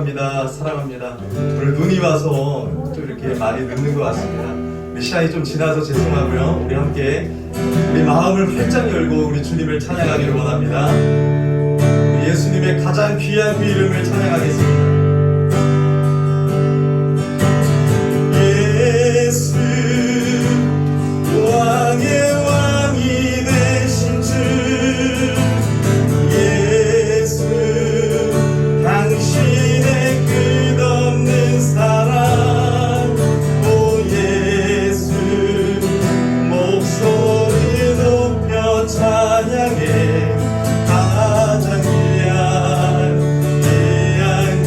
감사합니다. 사랑합니다. 오늘 눈이 와서 좀 이렇게 많이 늦는 것 같습니다. 우리 시간이 좀 지나서 죄송하고요. 우리 함께 우리 마음을 활짝 열고 우리 주님을 찬양하기를 원합니다. 우리 예수님의 가장 귀한 그 이름을 찬양하겠습니다. 예수 왕의 왕이 되신 주 예수 당신의 끝없는 사랑 오 예수 목소리 높여 찬양해 가장 귀한 그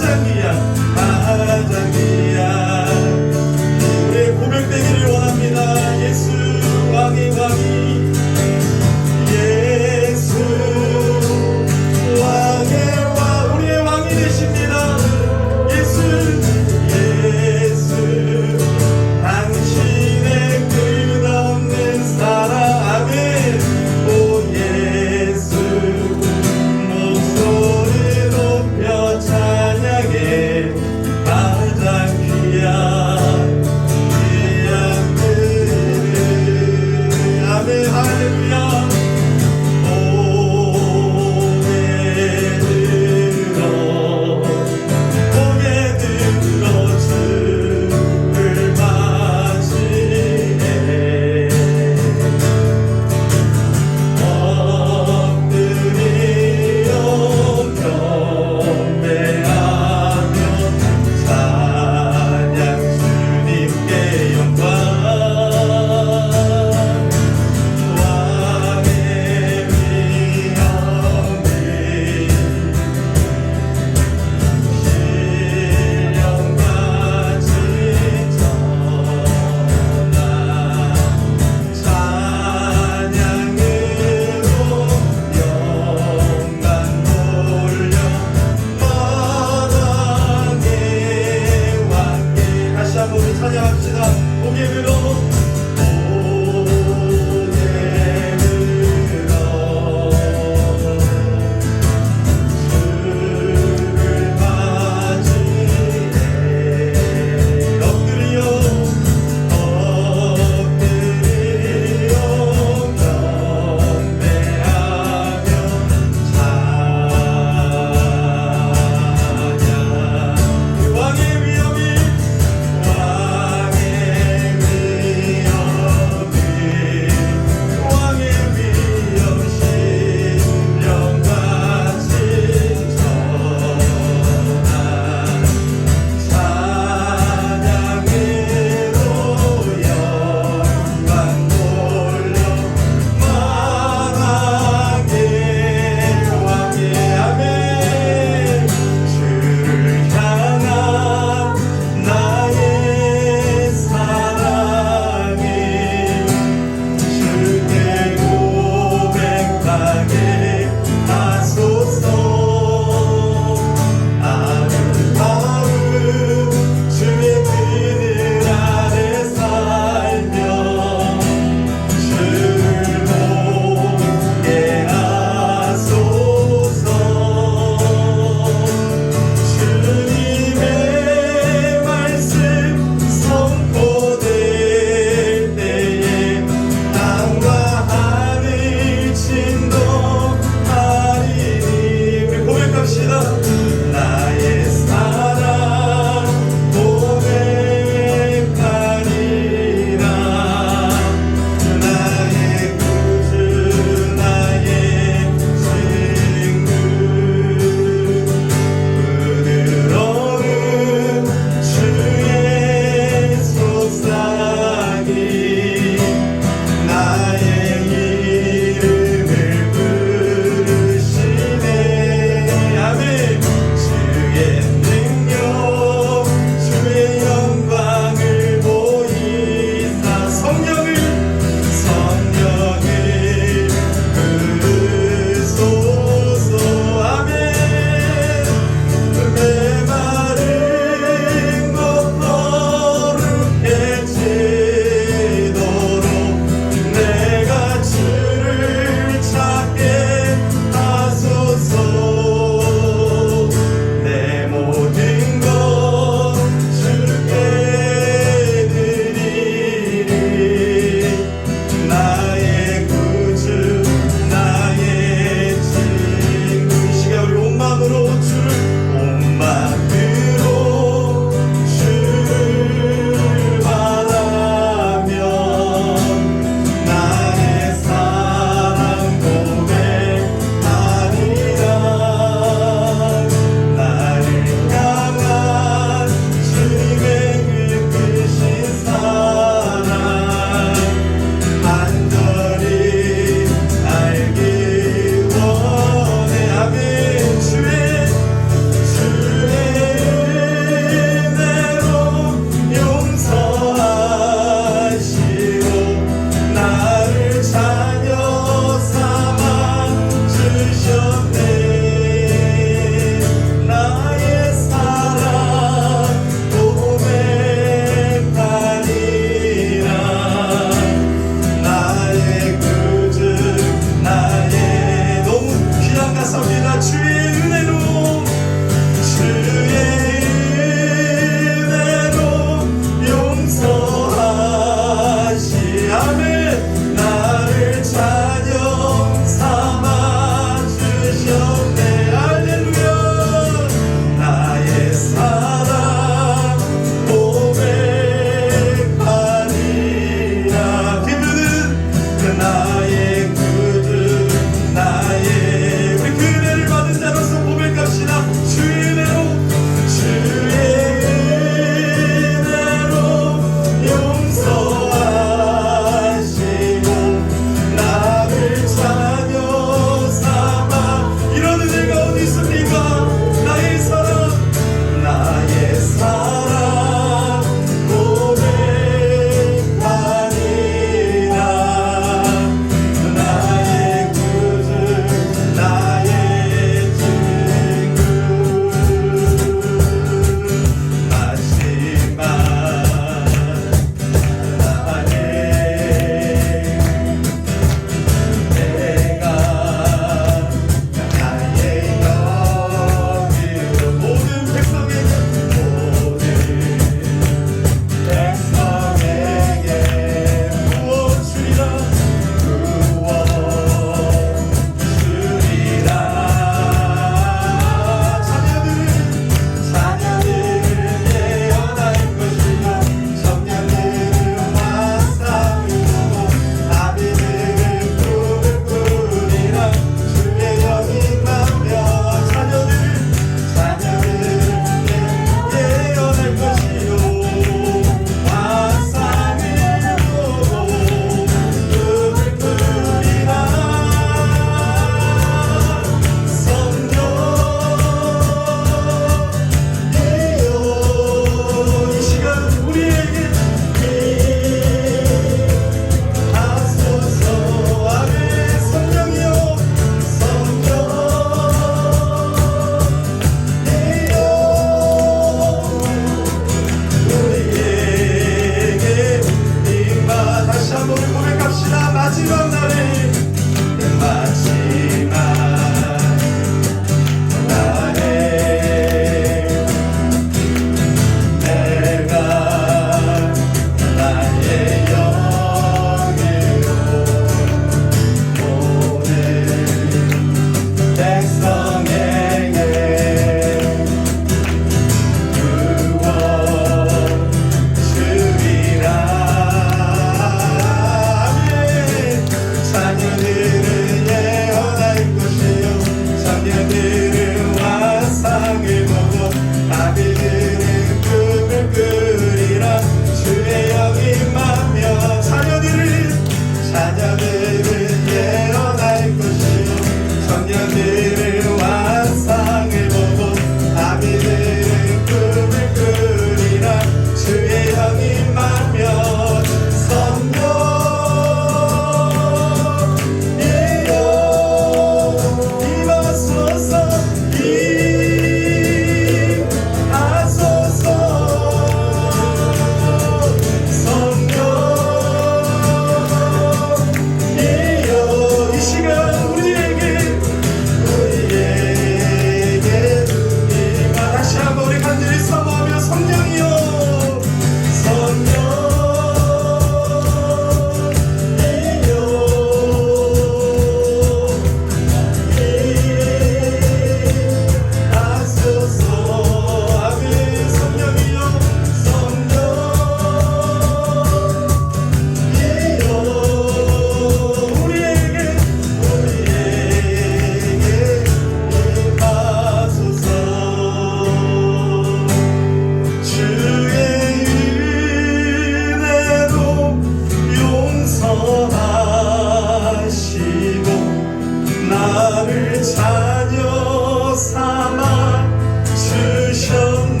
나를 자녀 삼아 주셨네.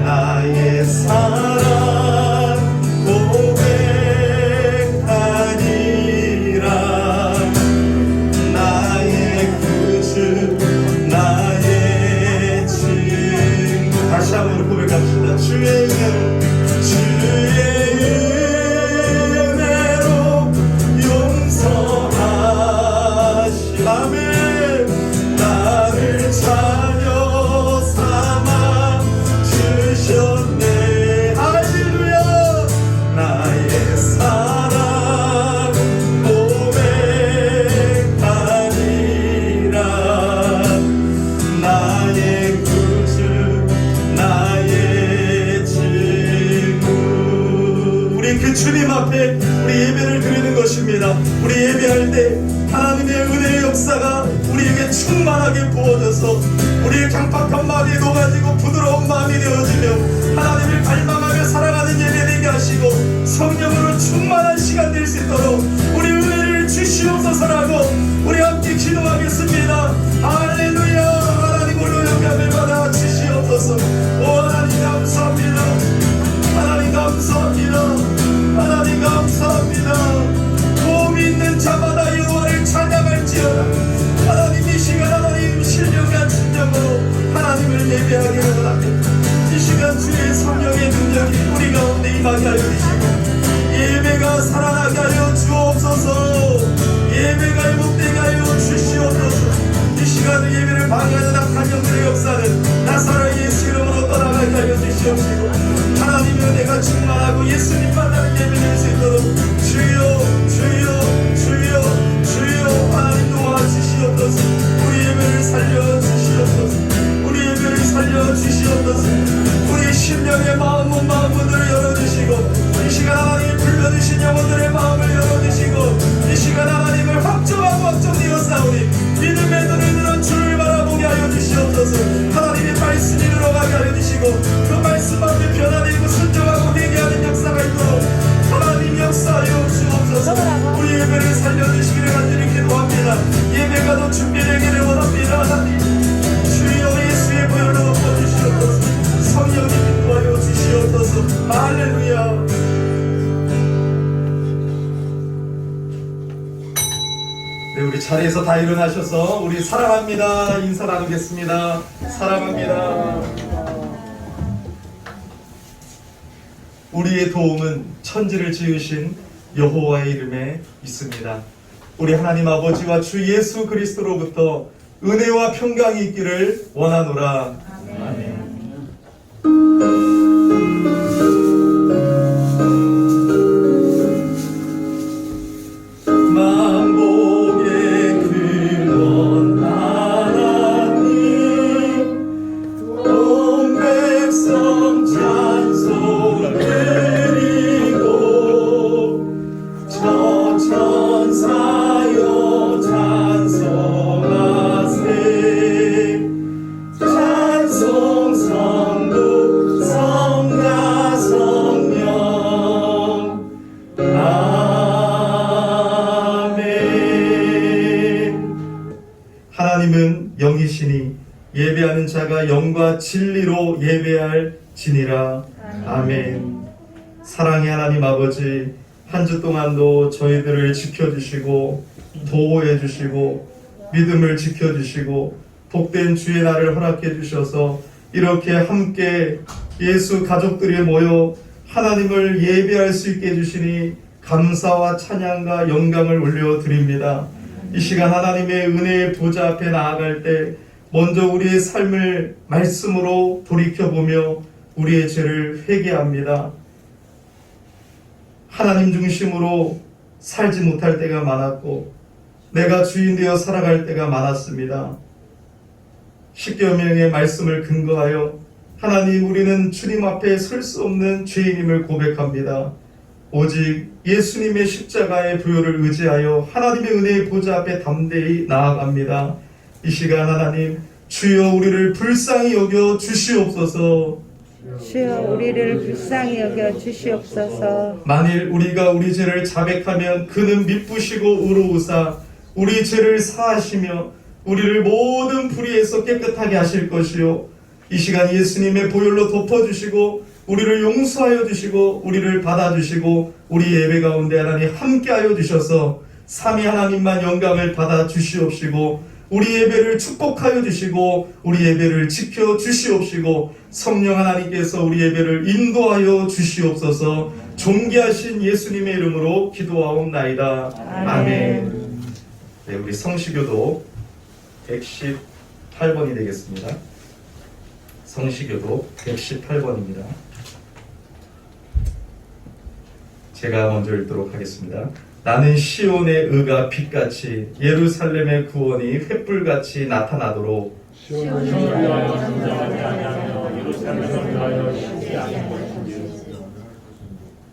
나의 사랑 고백하니라. 나의 구주 나의 친구. 다시 한번 고백합시다. 주의 은혜로 용서하시. 아멘. 나를 자녀 삼아 주셨네. 할렐루야. 나의 사랑 고백하리라. 나의 구주 나의 친구. 우리 그 주님 앞에 우리 예배를 드리는 것입니다. 우리 예배할 때 하나님의 은혜의 역사가 우리에게 충만하게 부어져서 우리의 강팍한 마음이 녹아지고 부드러운 마음이 되어지며 하나님을 갈망하며 살아가는 예배 되게 하시고 성령으로 충만한 시간 될 수 있도록 우리 은혜를 주시옵소서라고 우리 함께 기도하겠습니다. 할렐루야. 하나님 홀로 영감을 받아 주시옵소서. 오 하나님 감사합니다. 하나님 감사합니다. 하나님 감사합니다. 몸 있는 자마다 여호와를 찬양할지어다. 하나님 이 시간 하나님 신령과 진정으로 하나님을 예배하기를 원합니다. 이 시간 주의 성령의 능력이 우리 가운데 임하게 하여 주시고 예배가 살아나게 하여 주옵소서. 예배가 회복되게 하여 주시옵소서. 이 시간 예배를 방해하는 악한 영들의 역사는 나사렛 예수 이름으로 떠나가게 하여 주시옵시고 하나님의 은혜가 충만하고 예수님 만나는 예배 될 수 있도록 주여 주여 주여 주여 하나님 도와주시옵소서. 우리 예배를 살려주시옵소서. 우리 예배를 살려주시옵소서. 우리 심령의 마음은 마음문을 열어주시고 이 시간 하나님이 불러주신 영혼들의 마음을 열어주시고 이 시간 하나님을 확정하고 확정되었사오니 믿음의 눈을 들어 주를 바라보게 하여 주시옵소서. 하나님의 말씀이 들어가게 하여 주시고 그 말씀 앞에 변화되고 순종하고 회개하는 역사가 있도록 하나님 역사하여 주옵소서. 우리 예배를 살려주시기를 간절히 기도합니다. 예배가 더 준비되기를 원합니다. 하나님 주여 예수의 보혈로 덮어주시옵소서. 성령이 인도하여 주시옵소서. 할렐루야. 네, 우리 자리에서 다 일어나셔서 우리 사랑합니다 인사 나누겠습니다. 사랑합니다. 우리의 도움은 천지를 지으신 여호와의 이름에 있습니다. 우리 하나님 아버지와 주 예수 그리스도로부터 은혜와 평강이 있기를 원하노라. 아멘. 하나님은 영이시니 예배하는 자가 영과 진리로 예배할 지니라. 아멘. 사랑의 하나님 아버지, 한 주 동안도 저희들을 지켜주시고 보호해 주시고 믿음을 지켜주시고 복된 주의 날을 허락해 주셔서 이렇게 함께 예수 가족들이 모여 하나님을 예배할 수 있게 해주시니 감사와 찬양과 영광을 올려드립니다. 이 시간 하나님의 은혜의 보좌 앞에 나아갈 때 먼저 우리의 삶을 말씀으로 돌이켜보며 우리의 죄를 회개합니다. 하나님 중심으로 살지 못할 때가 많았고 내가 주인 되어 살아갈 때가 많았습니다. 십계명의 말씀을 근거하여 하나님, 우리는 주님 앞에 설 수 없는 죄인임을 고백합니다. 오직 예수님의 십자가의 부요를 의지하여 하나님의 은혜의 보좌 앞에 담대히 나아갑니다. 이 시간 하나님, 주여 우리를 불쌍히 여겨 주시옵소서. 주여 우리를 불쌍히 여겨 주시옵소서. 만일 우리가 우리 죄를 자백하면 그는 미쁘시고 의로우사 우리 죄를 사하시며 우리를 모든 불의에서 깨끗하게 하실 것이요 이 시간 예수님의 보혈로 덮어주시고 우리를 용서하여 주시고 우리를 받아주시고 우리 예배 가운데 하나님 함께하여 주셔서 삼위 하나님만 영광을 받아 주시옵시고 우리 예배를 축복하여 주시고 우리 예배를 지켜 주시옵시고 성령 하나님께서 우리 예배를 인도하여 주시옵소서. 존귀하신 예수님의 이름으로 기도하옵나이다. 아멘. 네, 우리 성시교도 118번이 되겠습니다. 성시교도 118번입니다. 제가 먼저 읽도록 하겠습니다. 나는 시온의 의가 빛같이 예루살렘의 구원이 횃불같이 나타나도록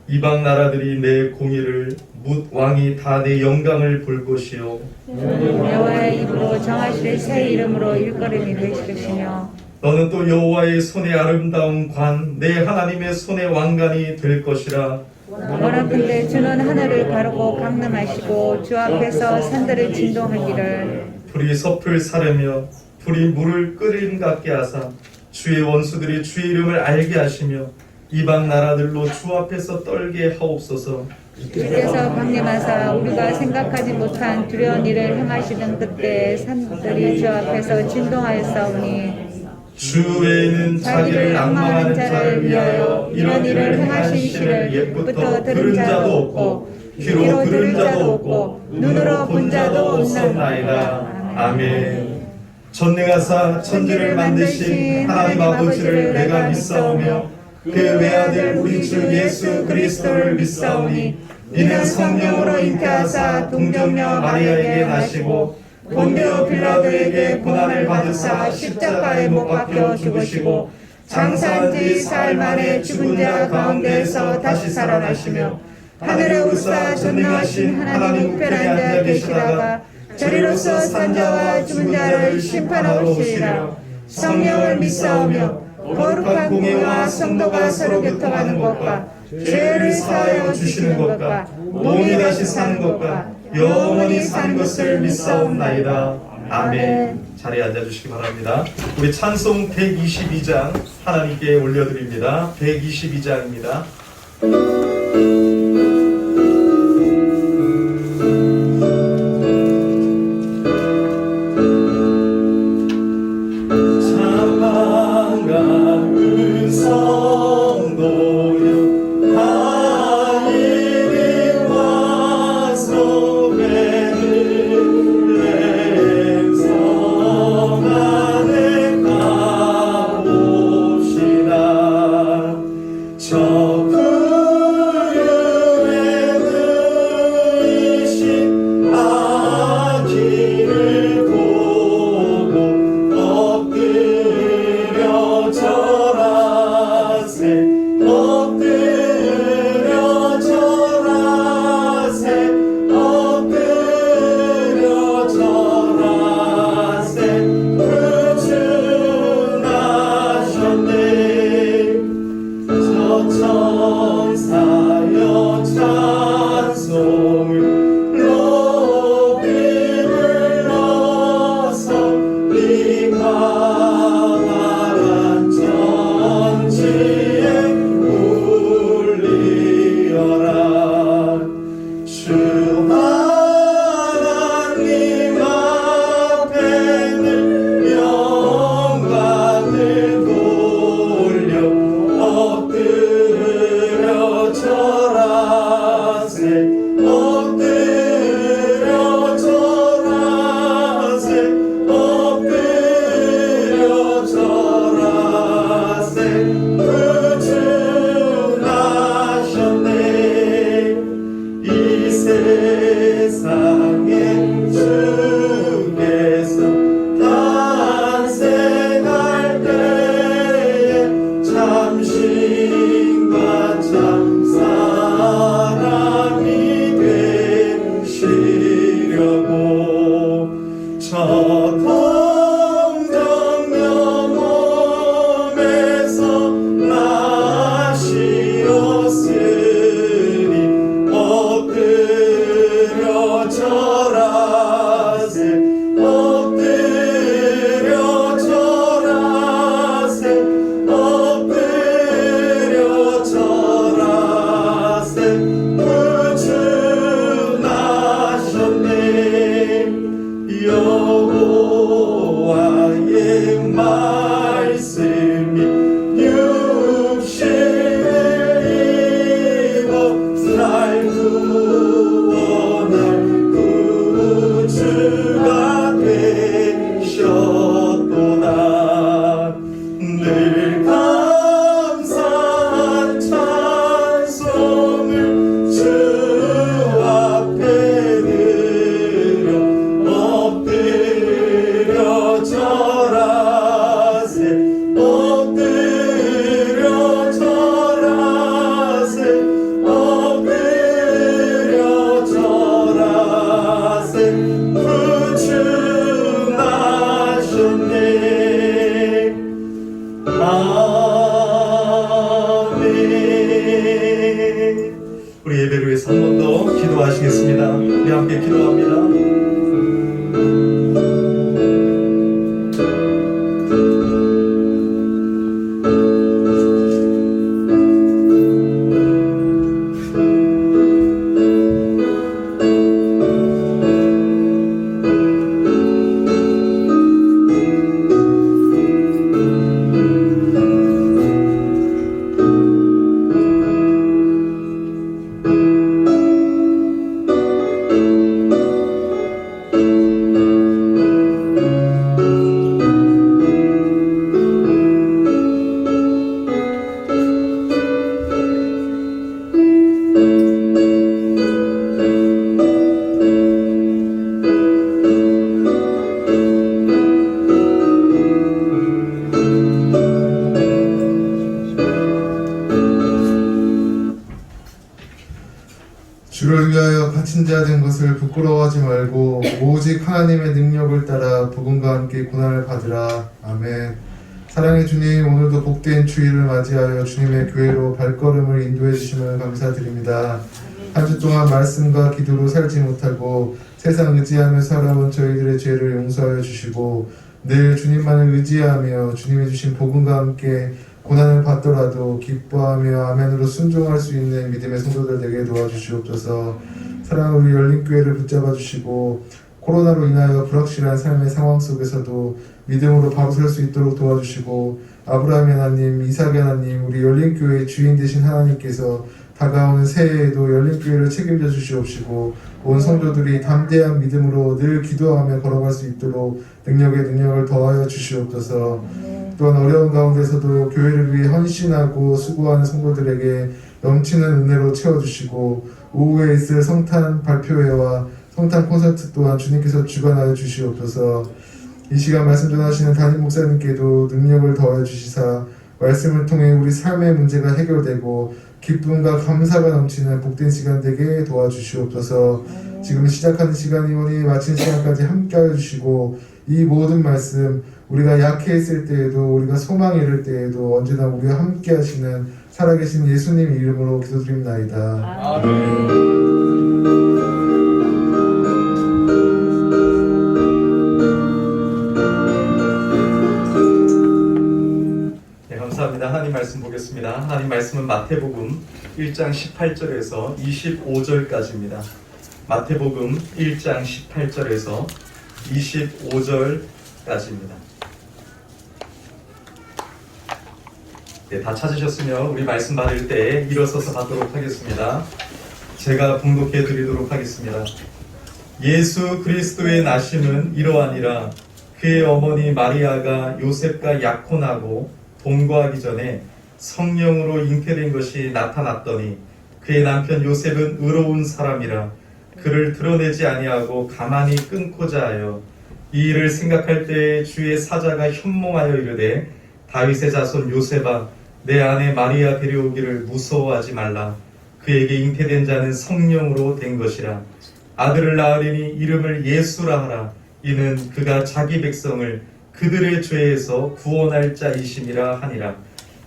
이방 나라들이 내 공의를 뭇 왕이 다 내 영광을 볼 것이요 여호와의 입으로 정하실 새 이름으로 일컬음이 되실 것이며 너는 또 여호와의 손의 아름다운 관 내 하나님의 손의 왕관이 될 것이라. 원하건대 주는 하늘을 가르고 강림하시고 주 앞에서 산들을 진동하기를 불이 섭을 사르며 불이 물을 끓임 같게 하사 주의 원수들이 주의 이름을 알게 하시며 이방 나라들로 주 앞에서 떨게 하옵소서. 주께서 강림하사 우리가 생각하지 못한 두려운 일을 행하시던 그때 산들이 주 앞에서 진동하였사오니 주 외에는 자기를 악망하는 자를 위하여 이런 일을 행하신 시를 옛부터 들은 자도 없고 귀로 들은 자도 없고 눈으로 본 자도 없나이다. 아멘. 전능하사 천지를 만드신 하나님 아버지를 내가 믿사오며 그 외아들 우리 주 예수 그리스도를 믿사오니 이는 성령으로 잉태하사 동정녀 마리아에게 나시고 본디오 빌라도에게 고난을 받으사 십자가에 못 박혀 죽으시고 장사한 지 사흘 만에 죽은 자 가운데에서 다시 살아나시며 하늘에 우사 전능하신 하나님 우편에 앉아 계시다가 저리로서 산 자와 죽은 자를 심판하러 오시리라. 성령을 믿사오며 거룩한 공예와 성도가 서로 교통하는 것과 죄를 사하여 주시는 것과 몸이 다시 사는 것과 영원히 사는 것을 믿사옵나이다. 아멘. 자리에 앉아주시기 바랍니다. 우리 찬송 122장 하나님께 올려드립니다. 122장입니다. 자 된 것을 부끄러워하지 말고 오직 하나님의 능력을 따라 복음과 함께 고난을 받으라. 아멘. 사랑의 주님, 오늘도 복된 주일을 맞이하여 주님의 교회로 발걸음을 인도해 주심을 감사드립니다. 한 주 동안 말씀과 기도로 살지 못하고 세상 의지하며 살아온 저희들의 죄를 용서하여 주시고 늘 주님만을 의지하며 주님이 주신 복음과 함께 고난을 받더라도 기뻐하며 아멘으로 순종할 수 있는 믿음의 성도들 되게 도와주시옵소서. 사랑하는 우리 열린교회를 붙잡아 주시고 코로나로 인하여 불확실한 삶의 상황 속에서도 믿음으로 바로 설 수 있도록 도와주시고 아브라함의 하나님, 이삭의 하나님, 우리 열린교회의 주인 되신 하나님께서 다가오는 새해에도 열린교회를 책임져 주시옵시고 온 성도들이 담대한 믿음으로 늘 기도하며 걸어갈 수 있도록 능력에 능력을 더하여 주시옵소서. 또한 어려운 가운데서도 교회를 위해 헌신하고 수고하는 성도들에게 넘치는 은혜로 채워주시고 오후에 있을 성탄 발표회와 성탄 콘서트 또한 주님께서 주관하여 주시옵소서. 이 시간 말씀 전하시는 담임 목사님께도 능력을 더하여 주시사 말씀을 통해 우리 삶의 문제가 해결되고 기쁨과 감사가 넘치는 복된 시간 되게 도와주시옵소서. 지금 시작하는 시간이오니 마친 시간까지 함께하여 주시고 이 모든 말씀 우리가 약해 있을 때에도 우리가 소망이 이를 때에도 언제나 우리와 함께 하시는 살아계신 예수님 이름으로 기도드립나이다. 네, 감사합니다. 하나님 말씀 보겠습니다. 하나님 말씀은 마태복음 1장 18절에서 25절까지입니다. 마태복음 1장 18절에서 25절까지입니다. 네, 다 찾으셨으면 우리 말씀 받을 때 일어서서 받도록 하겠습니다. 제가 봉독해 드리도록 하겠습니다. 예수 그리스도의 나심은 이러하니라. 그의 어머니 마리아가 요셉과 약혼하고 동거하기 전에 성령으로 잉태된 것이 나타났더니 그의 남편 요셉은 의로운 사람이라 그를 드러내지 아니하고 가만히 끊고자 하여 이 일을 생각할 때에 주의 사자가 현몽하여 이르되 다윗의 자손 요셉아 내 아내 마리아 데려오기를 무서워하지 말라. 그에게 잉태된 자는 성령으로 된 것이라. 아들을 낳으리니 이름을 예수라 하라. 이는 그가 자기 백성을 그들의 죄에서 구원할 자이심이라 하니라.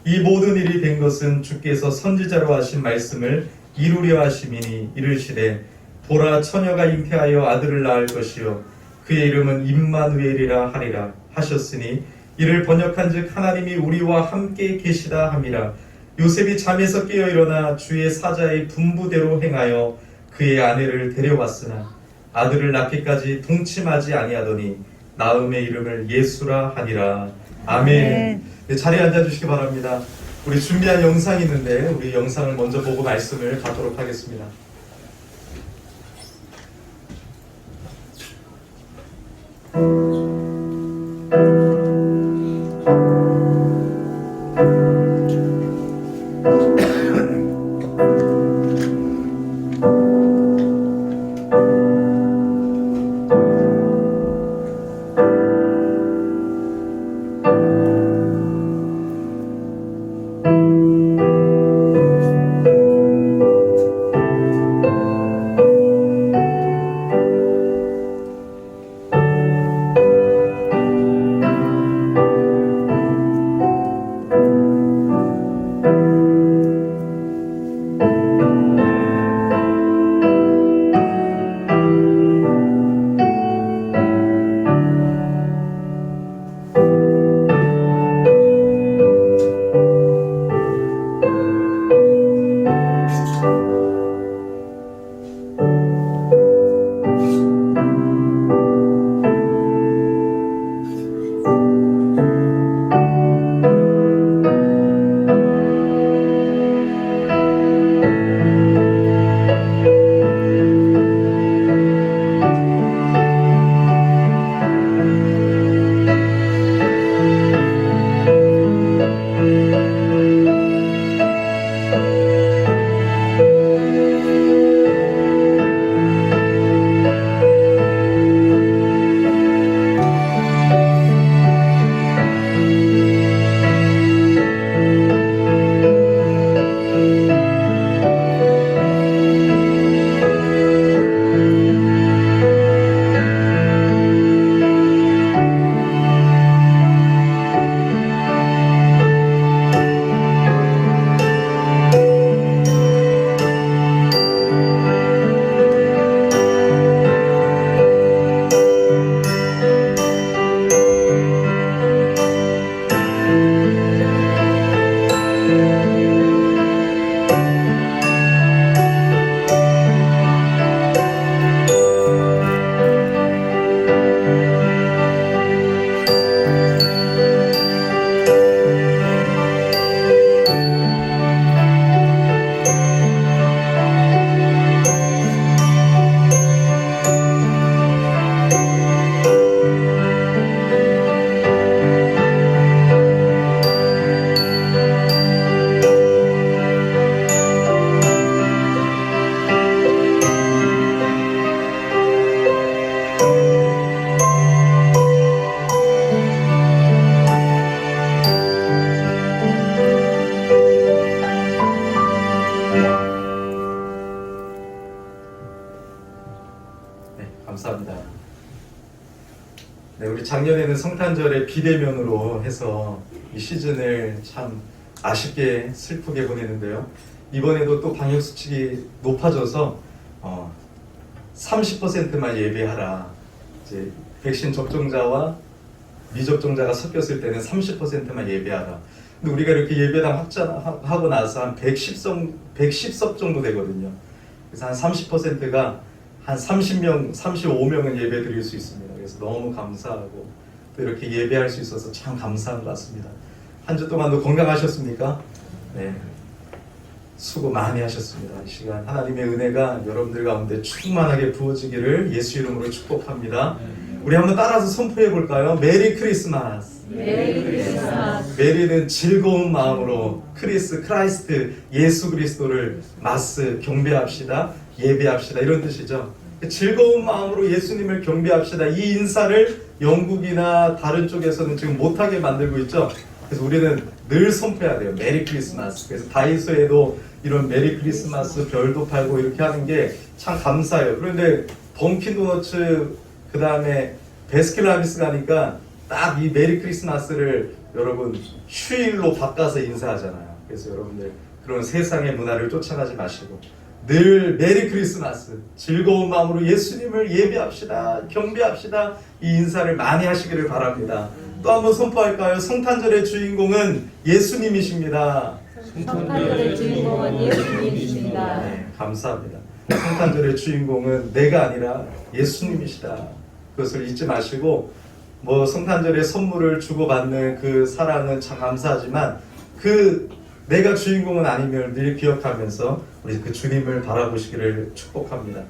이 모든 일이 된 것은 주께서 선지자로 하신 말씀을 이루려 하심이니 이르시되 보라 처녀가 잉태하여 아들을 낳을 것이요 그의 이름은 임마누엘이라 하리라 하셨으니 이를 번역한즉 하나님이 우리와 함께 계시다 함이라. 요셉이 잠에서 깨어 일어나 주의 사자의 분부대로 행하여 그의 아내를 데려왔으나 아들을 낳기까지 동침하지 아니하더니 나음의 이름을 예수라 하니라. 아멘. 네, 자리에 앉아주시기 바랍니다. 우리 준비한 영상이 있는데 우리 영상을 먼저 보고 말씀을 받도록 하겠습니다. 감사합니다. 네, 우리 작년에는 성탄절에 비대면으로 해서 이 시즌을 참 아쉽게 슬프게 보내는데요. 이번에도 또 방역 수칙이 높아져서 30%만 예배하라. 이제 백신 접종자와 미접종자가 섞였을 때는 30%만 예배하라. 근데 우리가 이렇게 예배당 확장하고 나서 한 110석 정도 되거든요. 그래서 한 30%가 한 30명, 35명은 예배 드릴 수 있습니다. 그래서 너무 감사하고 또 이렇게 예배할 수 있어서 참 감사한 것 같습니다. 한 주 동안도 건강하셨습니까? 네. 수고 많이 하셨습니다. 이 시간 하나님의 은혜가 여러분들 가운데 충만하게 부어지기를 예수 이름으로 축복합니다. 우리 한번 따라서 선포해 볼까요? 메리 크리스마스. 메리 크리스마스. 메리는 즐거운 마음으로 크라이스트 예수 그리스도를 마스 경배합시다. 예배합시다. 이런 뜻이죠. 즐거운 마음으로 예수님을 경배합시다. 이 인사를 영국이나 다른 쪽에서는 지금 못하게 만들고 있죠. 그래서 우리는 늘 선포해야 돼요. 메리 크리스마스. 그래서 다이소에도 이런 메리 크리스마스 별도 팔고 이렇게 하는 게 참 감사해요. 그런데 던킨 도너츠 그 다음에 베스킨라빈스 가니까 딱 이 메리 크리스마스를 여러분 휴일로 바꿔서 인사하잖아요. 그래서 여러분들 그런 세상의 문화를 쫓아가지 마시고 늘 메리 크리스마스 즐거운 마음으로 예수님을 예배합시다. 경배합시다. 이 인사를 많이 하시기를 바랍니다. 또 한번 선포할까요? 성탄절의 주인공은 예수님이십니다. 성탄절의 주인공은 예수님이십니다. 네, 감사합니다. 성탄절의 주인공은 내가 아니라 예수님이시다. 그것을 잊지 마시고 뭐 성탄절에 선물을 주고받는 그 사랑은 참 감사하지만 그 내가 주인공은 아니면 늘 기억하면서 우리 그 주님을 바라보시기를 축복합니다.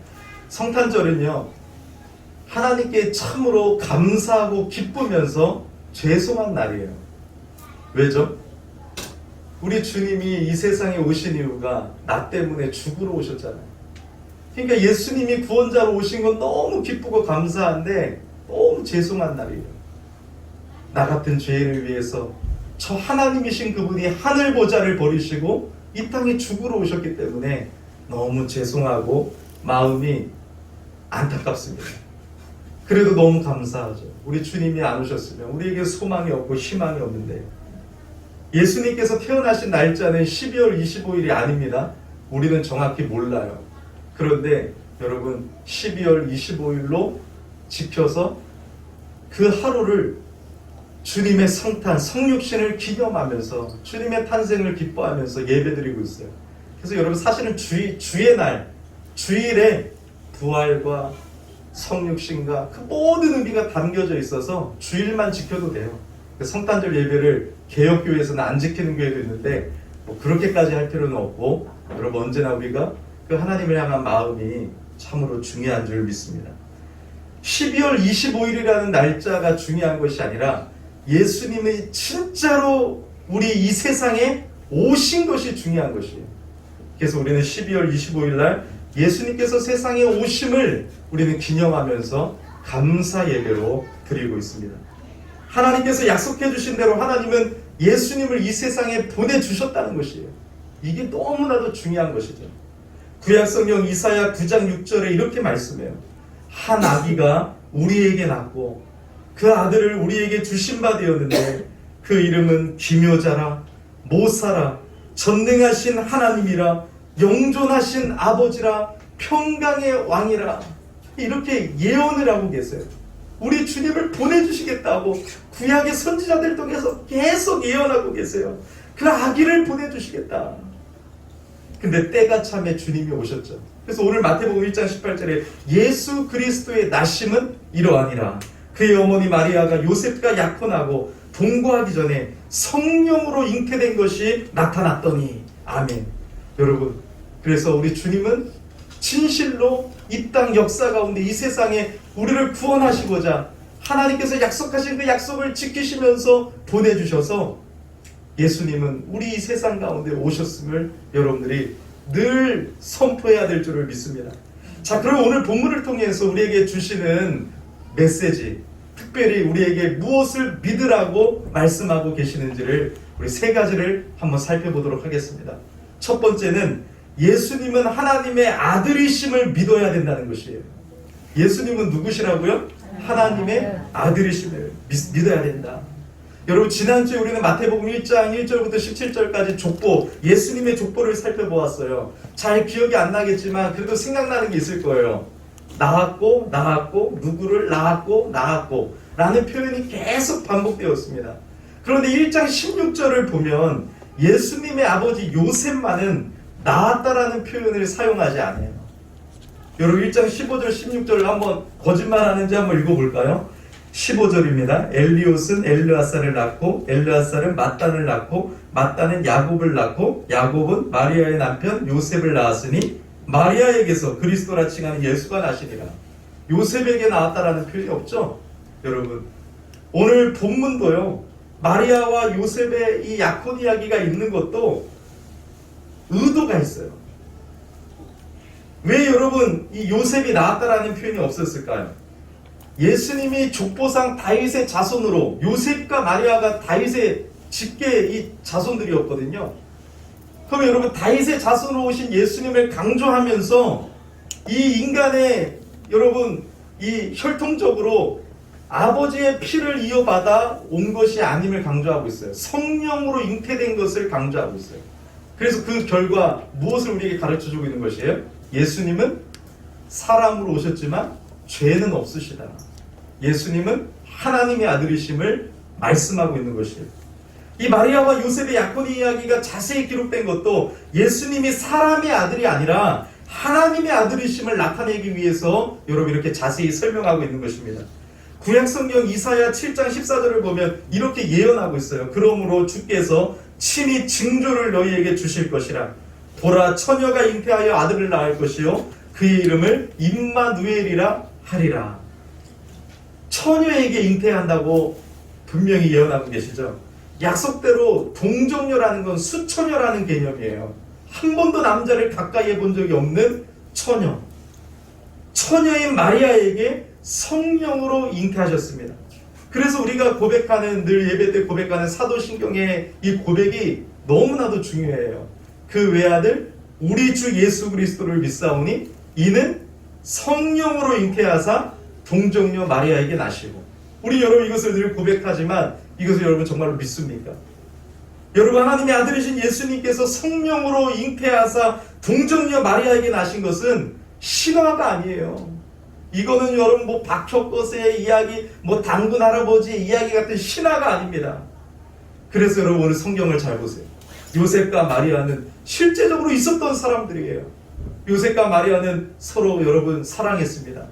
성탄절은요 하나님께 참으로 감사하고 기쁘면서 죄송한 날이에요. 왜죠? 우리 주님이 이 세상에 오신 이유가 나 때문에 죽으러 오셨잖아요. 그러니까 예수님이 구원자로 오신 건 너무 기쁘고 감사한데 너무 죄송한 날이에요. 나 같은 죄인을 위해서 저 하나님이신 그분이 하늘 보좌를 버리시고 이 땅에 죽으러 오셨기 때문에 너무 죄송하고 마음이 안타깝습니다. 그래도 너무 감사하죠. 우리 주님이 안 오셨으면 우리에게 소망이 없고 희망이 없는데 예수님께서 태어나신 날짜는 12월 25일이 아닙니다. 우리는 정확히 몰라요. 그런데 여러분 12월 25일로 지켜서 그 하루를 주님의 성탄, 성육신을 기념하면서 주님의 탄생을 기뻐하면서 예배드리고 있어요. 그래서 여러분 사실은 주의 날, 주일에 부활과 성육신과 그 모든 의미가 담겨져 있어서 주일만 지켜도 돼요. 성탄절 예배를 개혁교회에서는 안 지키는 교회도 있는데 뭐 그렇게까지 할 필요는 없고 여러분 언제나 우리가 그 하나님을 향한 마음이 참으로 중요한 줄 믿습니다. 12월 25일이라는 날짜가 중요한 것이 아니라 예수님이 진짜로 우리 이 세상에 오신 것이 중요한 것이에요. 그래서 우리는 12월 25일 날 예수님께서 세상에 오심을 우리는 기념하면서 감사 예배로 드리고 있습니다. 하나님께서 약속해 주신 대로 하나님은 예수님을 이 세상에 보내주셨다는 것이에요. 이게 너무나도 중요한 것이죠. 구약성경 이사야 9장 6절에 이렇게 말씀해요. 한 아기가 우리에게 낳고 그 아들을 우리에게 주신 바 되었는데 그 이름은 기묘자라 모사라 전능하신 하나님이라 영존하신 아버지라 평강의 왕이라 이렇게 예언을 하고 계세요. 우리 주님을 보내주시겠다고 구약의 선지자들 통해서 계속 예언하고 계세요. 그 아기를 보내주시겠다. 근데 때가 참에 주님이 오셨죠. 그래서 오늘 마태복음 1장 18절에 예수 그리스도의 나심은 이러하니라. 그의 어머니 마리아가 요셉과 약혼하고 동거하기 전에 성령으로 잉태된 것이 나타났더니 아멘. 여러분 그래서 우리 주님은 진실로 이 땅 역사 가운데 이 세상에 우리를 구원하시고자 하나님께서 약속하신 그 약속을 지키시면서 보내주셔서 예수님은 우리 이 세상 가운데 오셨음을 여러분들이 늘 선포해야 될 줄을 믿습니다. 자, 그럼 오늘 본문을 통해서 우리에게 주시는 메시지, 특별히 우리에게 무엇을 믿으라고 말씀하고 계시는지를 우리 세 가지를 한번 살펴보도록 하겠습니다. 첫 번째는 예수님은 하나님의 아들이심을 믿어야 된다는 것이에요. 예수님은 누구시라고요? 하나님의 아들이심을 믿어야 된다. 여러분, 지난주에 우리는 마태복음 1장 1절부터 17절까지 족보, 예수님의 족보를 살펴보았어요. 잘 기억이 안 나겠지만 그래도 생각나는 게 있을 거예요. 낳았고 누구를 낳았고 라는 표현이 계속 반복되었습니다. 그런데 1장 16절을 보면 예수님의 아버지 요셉만은 낳았다라는 표현을 사용하지 않아요. 여러분, 1장 15절 16절을 한번 거짓말하는지 한번 읽어볼까요? 15절입니다. 엘리옷은 엘르아살을 낳고 엘르아살은 mat단을 낳고 mat단은 야곱을 낳고 야곱은 마리아의 남편 요셉을 낳았으니 마리아에게서 그리스도라 칭하는 예수가 나시니라. 요셉에게 나왔다라는 표현이 없죠? 여러분, 오늘 본문도요, 마리아와 요셉의 이 약혼 이야기가 있는 것도 의도가 있어요. 왜 여러분 이 요셉이 나왔다라는 표현이 없었을까요? 예수님이 족보상 다윗의 자손으로, 요셉과 마리아가 다윗의 직계 이 자손들이었거든요. 그럼 여러분, 다윗의 자손으로 오신 예수님을 강조하면서 이 인간의 여러분 이 혈통적으로 아버지의 피를 이어받아 온 것이 아님을 강조하고 있어요. 성령으로 잉태된 것을 강조하고 있어요. 그래서 그 결과 무엇을 우리에게 가르쳐주고 있는 것이에요? 예수님은 사람으로 오셨지만 죄는 없으시다. 예수님은 하나님의 아들이심을 말씀하고 있는 것이에요. 이 마리아와 요셉의 약혼 이야기가 자세히 기록된 것도 예수님이 사람의 아들이 아니라 하나님의 아들이심을 나타내기 위해서 여러분 이렇게 자세히 설명하고 있는 것입니다. 구약성경 이사야 7장 14절을 보면 이렇게 예언하고 있어요. 그러므로 주께서 친히 징조를 너희에게 주실 것이라. 보라, 처녀가 잉태하여 아들을 낳을 것이요 그의 이름을 임마누엘이라 하리라. 처녀에게 잉태한다고 분명히 예언하고 계시죠. 약속대로 동정녀라는 건 수처녀라는 개념이에요. 한 번도 남자를 가까이 해본 적이 없는 처녀. 처녀인 마리아에게 성령으로 잉태하셨습니다. 그래서 우리가 고백하는, 늘 예배 때 고백하는 사도신경의 이 고백이 너무나도 중요해요. 그 외아들 우리 주 예수 그리스도를 믿사오니 이는 성령으로 잉태하사 동정녀 마리아에게 나시고. 우리 여러분 이것을 늘 고백하지만 이것을 여러분 정말로 믿습니까? 여러분, 하나님의 아들이신 예수님께서 성령으로 잉태하사 동정녀 마리아에게 나신 것은 신화가 아니에요. 이거는 여러분 뭐 박혁거세의 이야기, 뭐 당군 할아버지의 이야기 같은 신화가 아닙니다. 그래서 여러분 오늘 성경을 잘 보세요. 요셉과 마리아는 실제적으로 있었던 사람들이에요. 요셉과 마리아는 서로 여러분 사랑했습니다.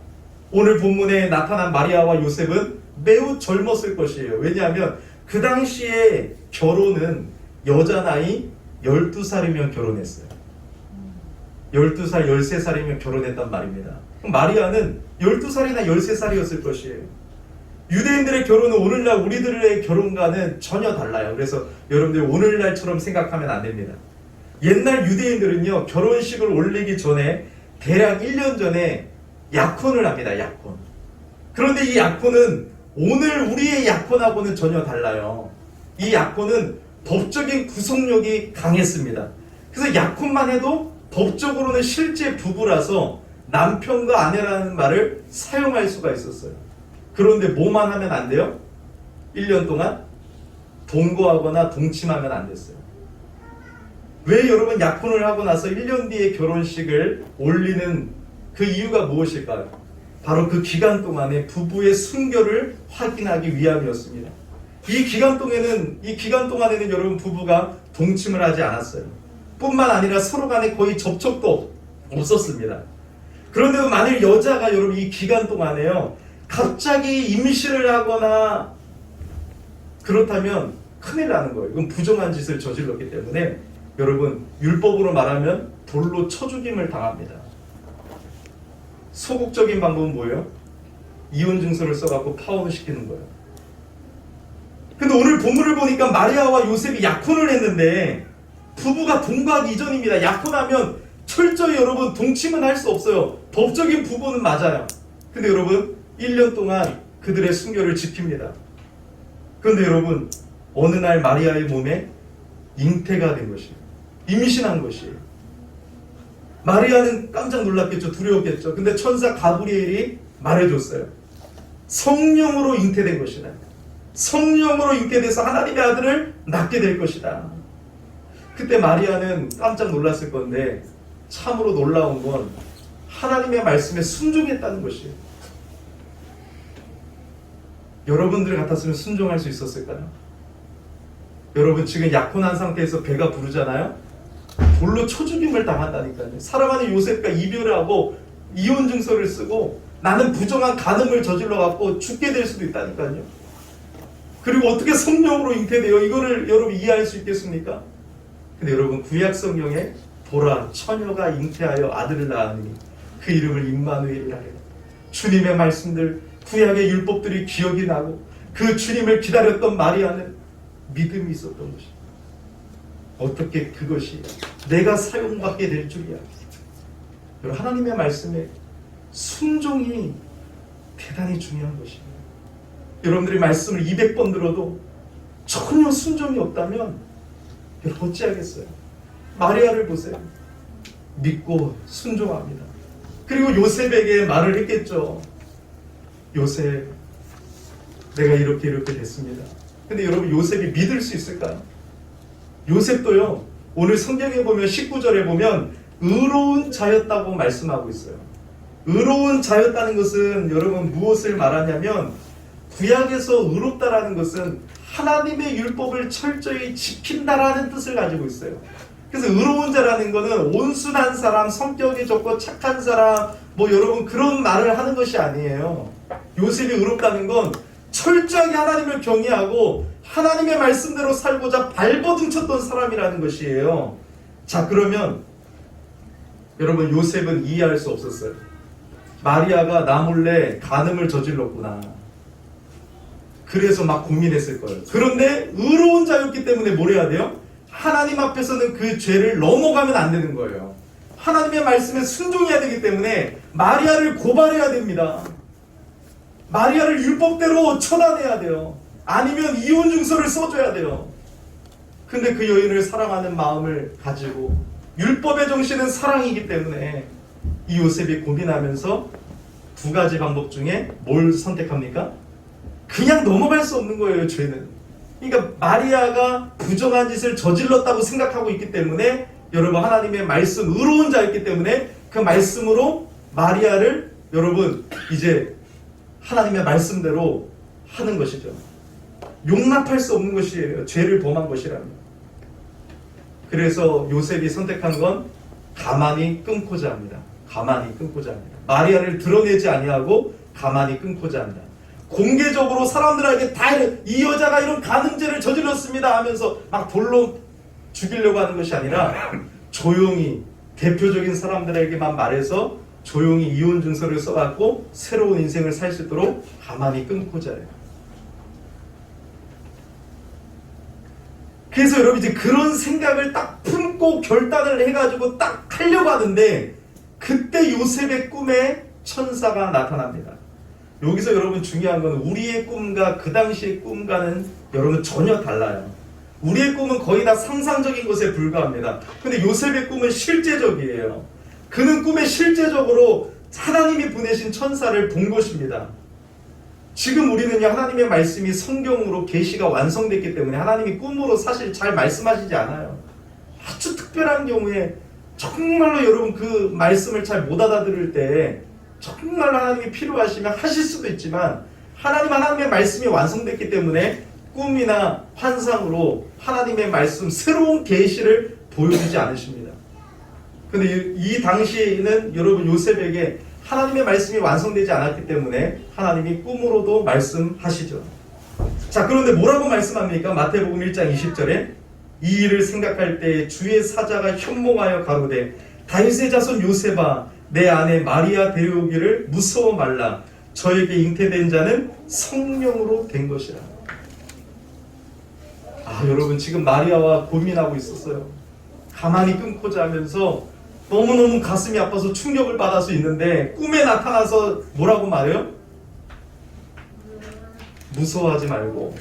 오늘 본문에 나타난 마리아와 요셉은 매우 젊었을 것이에요. 왜냐하면 그 당시에 결혼은 여자 나이 12살이면 결혼했어요. 12살, 13살이면 결혼했단 말입니다. 마리아는 12살이나 13살이었을 것이에요. 유대인들의 결혼은 오늘날 우리들의 결혼과는 전혀 달라요. 그래서 여러분들 오늘날처럼 생각하면 안 됩니다. 옛날 유대인들은요, 결혼식을 올리기 전에 대략 1년 전에 약혼을 합니다. 약혼. 그런데 이 약혼은 오늘 우리의 약혼하고는 전혀 달라요. 이 약혼은 법적인 구속력이 강했습니다. 그래서 약혼만 해도 법적으로는 실제 부부라서 남편과 아내라는 말을 사용할 수가 있었어요. 그런데 뭐만 하면 안 돼요? 1년 동안 동거하거나 동침하면 안 됐어요. 왜 여러분 약혼을 하고 나서 1년 뒤에 결혼식을 올리는 그 이유가 무엇일까요? 바로 그 기간 동안에 부부의 순결을 확인하기 위함이었습니다. 이 기간 동안에는 여러분 부부가 동침을 하지 않았어요. 뿐만 아니라 서로 간에 거의 접촉도 없었습니다. 그런데도 만일 여자가 여러분 이 기간 동안에요, 갑자기 임신을 하거나 그렇다면 큰일 나는 거예요. 이건 부정한 짓을 저질렀기 때문에 여러분 율법으로 말하면 돌로 쳐 죽임을 당합니다. 소극적인 방법은 뭐예요? 이혼 증서를 써갖고 파혼을 시키는 거예요. 근데 오늘 본문을 보니까 마리아와 요셉이 약혼을 했는데 부부가 동거하기 이전입니다. 약혼하면 철저히 여러분 동침은 할 수 없어요. 법적인 부부는 맞아요. 근데 여러분 1년 동안 그들의 순결을 지킵니다. 그런데 여러분 어느 날 마리아의 몸에 잉태가 된 것이에요. 임신한 것이에요. 마리아는 깜짝 놀랐겠죠. 두려웠겠죠. 근데 천사 가브리엘이 말해줬어요. 성령으로 잉태된 것이다. 성령으로 잉태돼서 하나님의 아들을 낳게 될 것이다. 그때 마리아는 깜짝 놀랐을 건데 참으로 놀라운 건 하나님의 말씀에 순종했다는 것이에요. 여러분들 같았으면 순종할 수 있었을까요? 여러분 지금 약혼한 상태에서 배가 부르잖아요. 돌로 쳐 죽임을 당한다니까요. 사랑하는 요셉과 이별을 하고 이혼 증서를 쓰고 나는 부정한 간음을 저질러 갖고 죽게 될 수도 있다니까요. 그리고 어떻게 성령으로 잉태돼요? 이거를 여러분 이해할 수 있겠습니까? 근데 여러분 구약 성경에 보라 처녀가 잉태하여 아들을 낳으니 그 이름을 임마누엘이라 해요. 주님의 말씀들 구약의 율법들이 기억이 나고 그 주님을 기다렸던 마리아는 믿음이 있었던 것이에요. 어떻게 그것이 내가 사용받게 될 줄이야. 여러분 하나님의 말씀에 순종이 대단히 중요한 것이에요. 여러분들이 말씀을 200번 들어도 전혀 순종이 없다면 여러분 어찌하겠어요? 마리아를 보세요. 믿고 순종합니다. 그리고 요셉에게 말을 했겠죠. 요셉, 내가 이렇게 됐습니다. 근데 여러분 요셉이 믿을 수 있을까요? 요셉도요, 오늘 성경에 보면 19절에 보면 의로운 자였다고 말씀하고 있어요. 의로운 자였다는 것은 여러분 무엇을 말하냐면 구약에서 의롭다라는 것은 하나님의 율법을 철저히 지킨다라는 뜻을 가지고 있어요. 그래서 의로운 자라는 것은 온순한 사람, 성격이 좋고 착한 사람, 뭐 여러분 그런 말을 하는 것이 아니에요. 요셉이 의롭다는 건 철저하게 하나님을 경외하고 하나님의 말씀대로 살고자 발버둥쳤던 사람이라는 것이에요. 자, 그러면 여러분 요셉은 이해할 수 없었어요. 마리아가 나 몰래 간음을 저질렀구나. 그래서 막 고민했을 거예요. 그런데 의로운 자였기 때문에 뭘 해야 돼요? 하나님 앞에서는 그 죄를 넘어가면 안 되는 거예요. 하나님의 말씀에 순종해야 되기 때문에 마리아를 고발해야 됩니다. 마리아를 율법대로 처단해야 돼요. 아니면 이혼 증서를 써줘야 돼요. 근데 그 여인을 사랑하는 마음을 가지고 율법의 정신은 사랑이기 때문에 이 요셉이 고민하면서 두 가지 방법 중에 뭘 선택합니까? 그냥 넘어갈 수 없는 거예요, 죄는. 그러니까 마리아가 부정한 짓을 저질렀다고 생각하고 있기 때문에 여러분 하나님의 말씀, 의로운 자였기 때문에 그 말씀으로 마리아를 여러분 이제 하나님의 말씀대로 하는 것이죠. 용납할 수 없는 것이에요. 죄를 범한 것이라면. 그래서 요셉이 선택한 건 가만히 끊고자 합니다. 가만히 끊고자 합니다. 마리아를 드러내지 아니하고 가만히 끊고자 합니다. 공개적으로 사람들에게 다 이 여자가 이런 간음죄를 저질렀습니다 하면서 막 돌로 죽이려고 하는 것이 아니라 조용히 대표적인 사람들에게만 말해서 조용히 이혼 증서를 써갖고 새로운 인생을 살 수 있도록 가만히 끊고자 해요. 그래서 여러분 이제 그런 생각을 딱 품고 결단을 해가지고 딱 하려고 하는데 그때 요셉의 꿈에 천사가 나타납니다. 여기서 여러분 중요한 건 우리의 꿈과 그 당시의 꿈과는 여러분 전혀 달라요. 우리의 꿈은 거의 다 상상적인 것에 불과합니다. 근데 요셉의 꿈은 실제적이에요. 그는 꿈에 실제적으로 하나님이 보내신 천사를 본 것입니다. 지금 우리는요, 하나님의 말씀이 성경으로 계시가 완성됐기 때문에 하나님이 꿈으로 사실 잘 말씀하시지 않아요. 아주 특별한 경우에 정말로 여러분 그 말씀을 잘 못 알아들을 때 정말 하나님이 필요하시면 하실 수도 있지만 하나님의 말씀이 완성됐기 때문에 꿈이나 환상으로 하나님의 말씀 새로운 계시를 보여주지 않으십니다. 근데 이 당시에는 여러분 요셉에게 하나님의 말씀이 완성되지 않았기 때문에 하나님이 꿈으로도 말씀하시죠. 자, 그런데 뭐라고 말씀합니까? 마태복음 1장 20절에 이 일을 생각할 때 주의 사자가 현몽하여 가로되 다윗의 자손 요셉아 내 아내 마리아 데려오기를 무서워 말라. 저에게 잉태된 자는 성령으로 된 것이라. 여러분 지금 마리아와 고민하고 있었어요. 가만히 끊고자 하면서 너무너무 가슴이 아파서 충격을 받아서 있는데 꿈에 나타나서 뭐라고 말해요? 무서워하지 말고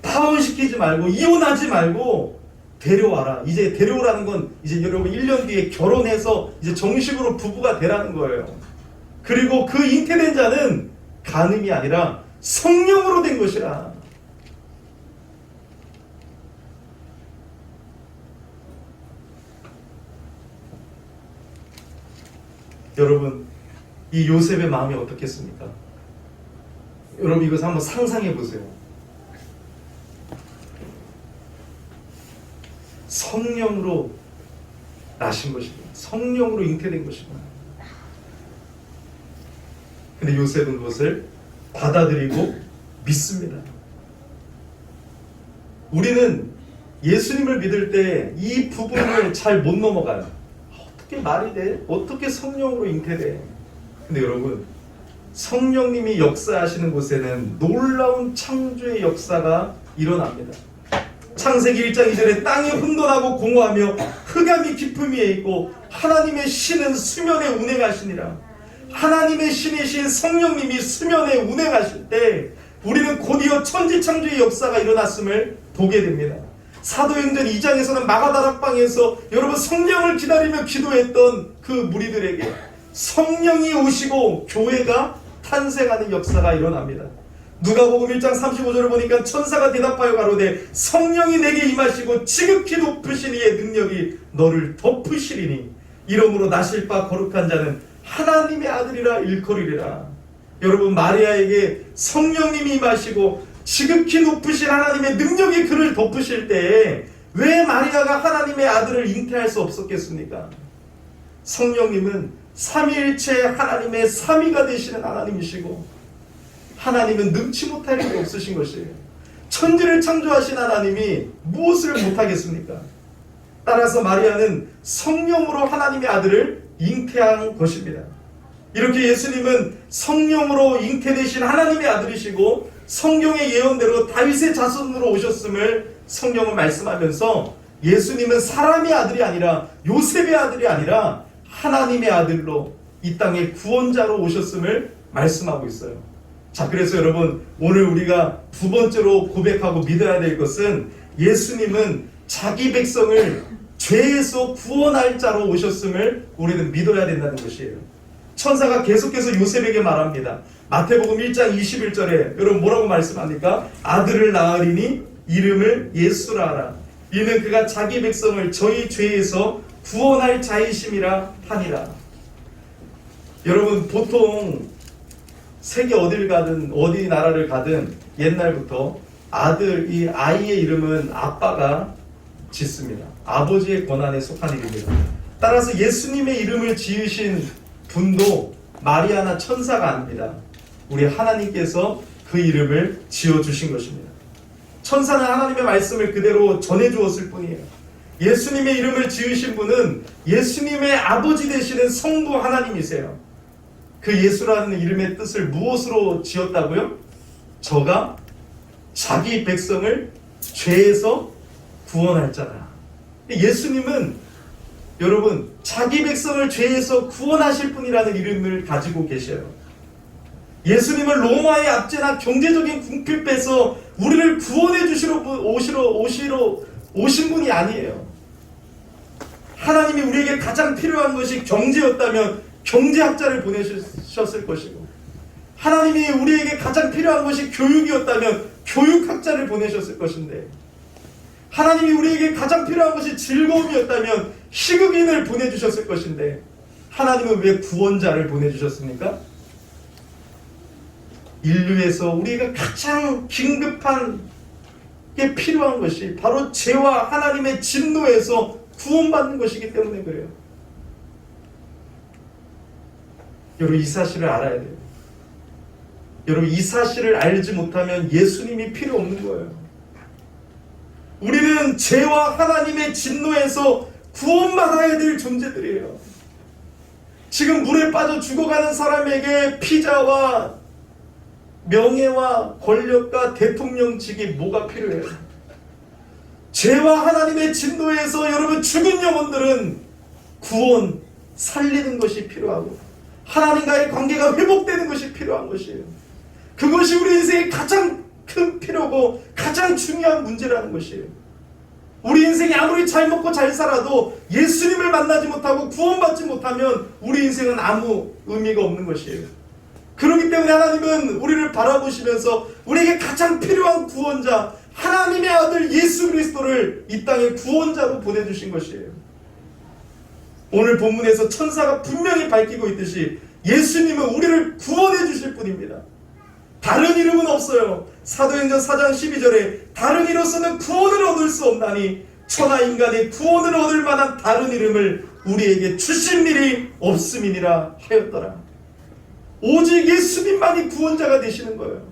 파혼시키지 말고 이혼하지 말고 데려와라. 이제 데려오라는 건 이제 여러분 1년 뒤에 결혼해서 이제 정식으로 부부가 되라는 거예요. 그리고 그 잉태된 자는 간음이 아니라 성령으로 된 것이라. 여러분, 이 요셉의 마음이 어떻겠습니까? 여러분, 이것을 한번 상상해 보세요. 성령으로 나신 것이구나. 성령으로 잉태된 것이구나. 근데 요셉은 그것을 받아들이고 믿습니다. 우리는 예수님을 믿을 때 이 부분을 잘 못 넘어가요. 어떻게 말이 돼? 어떻게 성령으로 잉태돼? 근데 여러분, 성령님이 역사하시는 곳에는 놀라운 창조의 역사가 일어납니다. 창세기 1장 2절에 땅이 혼돈하고 공허하며 흑암이 깊음 위에 있고 하나님의 신은 수면에 운행하시니라. 하나님의 신이신 성령님이 수면에 운행하실 때 우리는 곧이어 천지창조의 역사가 일어났음을 보게 됩니다. 사도행전 2장에서는 마가다락방에서 여러분 성령을 기다리며 기도했던 그 무리들에게 성령이 오시고 교회가 탄생하는 역사가 일어납니다. 누가복음 1장 35절을 보니까 천사가 대답하여 가로되 성령이 내게 임하시고 지극히 높으신 이의 능력이 너를 덮으시리니 이러므로 나실 바 거룩한 자는 하나님의 아들이라 일컬으리라. 여러분, 마리아에게 성령님이 임하시고 지극히 높으신 하나님의 능력이 그를 덮으실 때에 왜 마리아가 하나님의 아들을 잉태할 수 없었겠습니까? 성령님은 삼위일체 하나님의 삼위가 되시는 하나님이시고 하나님은 능치 못할 일이 없으신 것이에요. 천지를 창조하신 하나님이 무엇을 못하겠습니까? 따라서 마리아는 성령으로 하나님의 아들을 잉태한 것입니다. 이렇게 예수님은 성령으로 잉태되신 하나님의 아들이시고 성경의 예언대로 다윗의 자손으로 오셨음을 성경은 말씀하면서 예수님은 사람의 아들이 아니라 요셉의 아들이 아니라 하나님의 아들로 이 땅에 구원자로 오셨음을 말씀하고 있어요. 자, 그래서 여러분, 오늘 우리가 두 번째로 고백하고 믿어야 될 것은 예수님은 자기 백성을 죄에서 구원할 자로 오셨음을 우리는 믿어야 된다는 것이에요. 천사가 계속해서 요셉에게 말합니다. 마태복음 1장 21절에 여러분 뭐라고 말씀합니까? 아들을 낳으리니 이름을 예수라 하라. 이는 그가 자기 백성을 저희 죄에서 구원할 자이심이라 하니라. 여러분, 보통 세계 어딜 가든 어디 나라를 가든 옛날부터 이 아이의 이름은 아빠가 짓습니다. 아버지의 권한에 속한 이름입니다. 따라서 예수님의 이름을 지으신 분도 마리아나 천사가 아닙니다. 우리 하나님께서 그 이름을 지어주신 것입니다. 천사는 하나님의 말씀을 그대로 전해주었을 뿐이에요. 예수님의 이름을 지으신 분은 예수님의 아버지 되시는 성부 하나님이세요. 그 예수라는 이름의 뜻을 무엇으로 지었다고요? 저가 자기 백성을 죄에서 구원할 자라. 예수님은 여러분 자기 백성을 죄에서 구원하실 분이라는 이름을 가지고 계셔요. 예수님은 로마의 압제나 경제적인 궁핍에서 우리를 구원해 주시러 오신 분이 아니에요. 하나님이 우리에게 가장 필요한 것이 경제였다면 경제학자를 보내셨을 것이고, 하나님이 우리에게 가장 필요한 것이 교육이었다면 교육학자를 보내셨을 것인데, 하나님이 우리에게 가장 필요한 것이 즐거움이었다면 희극인을 보내주셨을 것인데, 하나님은 왜 구원자를 보내주셨습니까? 인류에서 우리가 가장 긴급한 게 필요한 것이 바로 죄와 하나님의 진노에서 구원받는 것이기 때문에 그래요. 여러분, 이 사실을 알아야 돼요. 여러분, 이 사실을 알지 못하면 예수님이 필요 없는 거예요. 우리는 죄와 하나님의 진노에서 구원받아야 될 존재들이에요. 지금 물에 빠져 죽어가는 사람에게 피자와 명예와 권력과 대통령직이 뭐가 필요해요? 죄와 하나님의 진노에서 여러분 죽은 영혼들은 구원, 살리는 것이 필요하고 하나님과의 관계가 회복되는 것이 필요한 것이에요. 그것이 우리 인생의 가장 큰 필요고 가장 중요한 문제라는 것이에요. 우리 인생이 아무리 잘 먹고 잘 살아도 예수님을 만나지 못하고 구원받지 못하면 우리 인생은 아무 의미가 없는 것이에요. 그렇기 때문에 하나님은 우리를 바라보시면서 우리에게 가장 필요한 구원자, 하나님의 아들 예수 그리스도를 이 땅에 구원자로 보내주신 것이에요. 오늘 본문에서 천사가 분명히 밝히고 있듯이 예수님은 우리를 구원해 주실 분입니다. 다른 이름은 없어요. 사도행전 4장 12절에 다른 이로서는 구원을 얻을 수 없나니 천하 인간의 구원을 얻을 만한 다른 이름을 우리에게 주신 일이 없음이니라 하였더라. 오직 예수님만이 구원자가 되시는 거예요.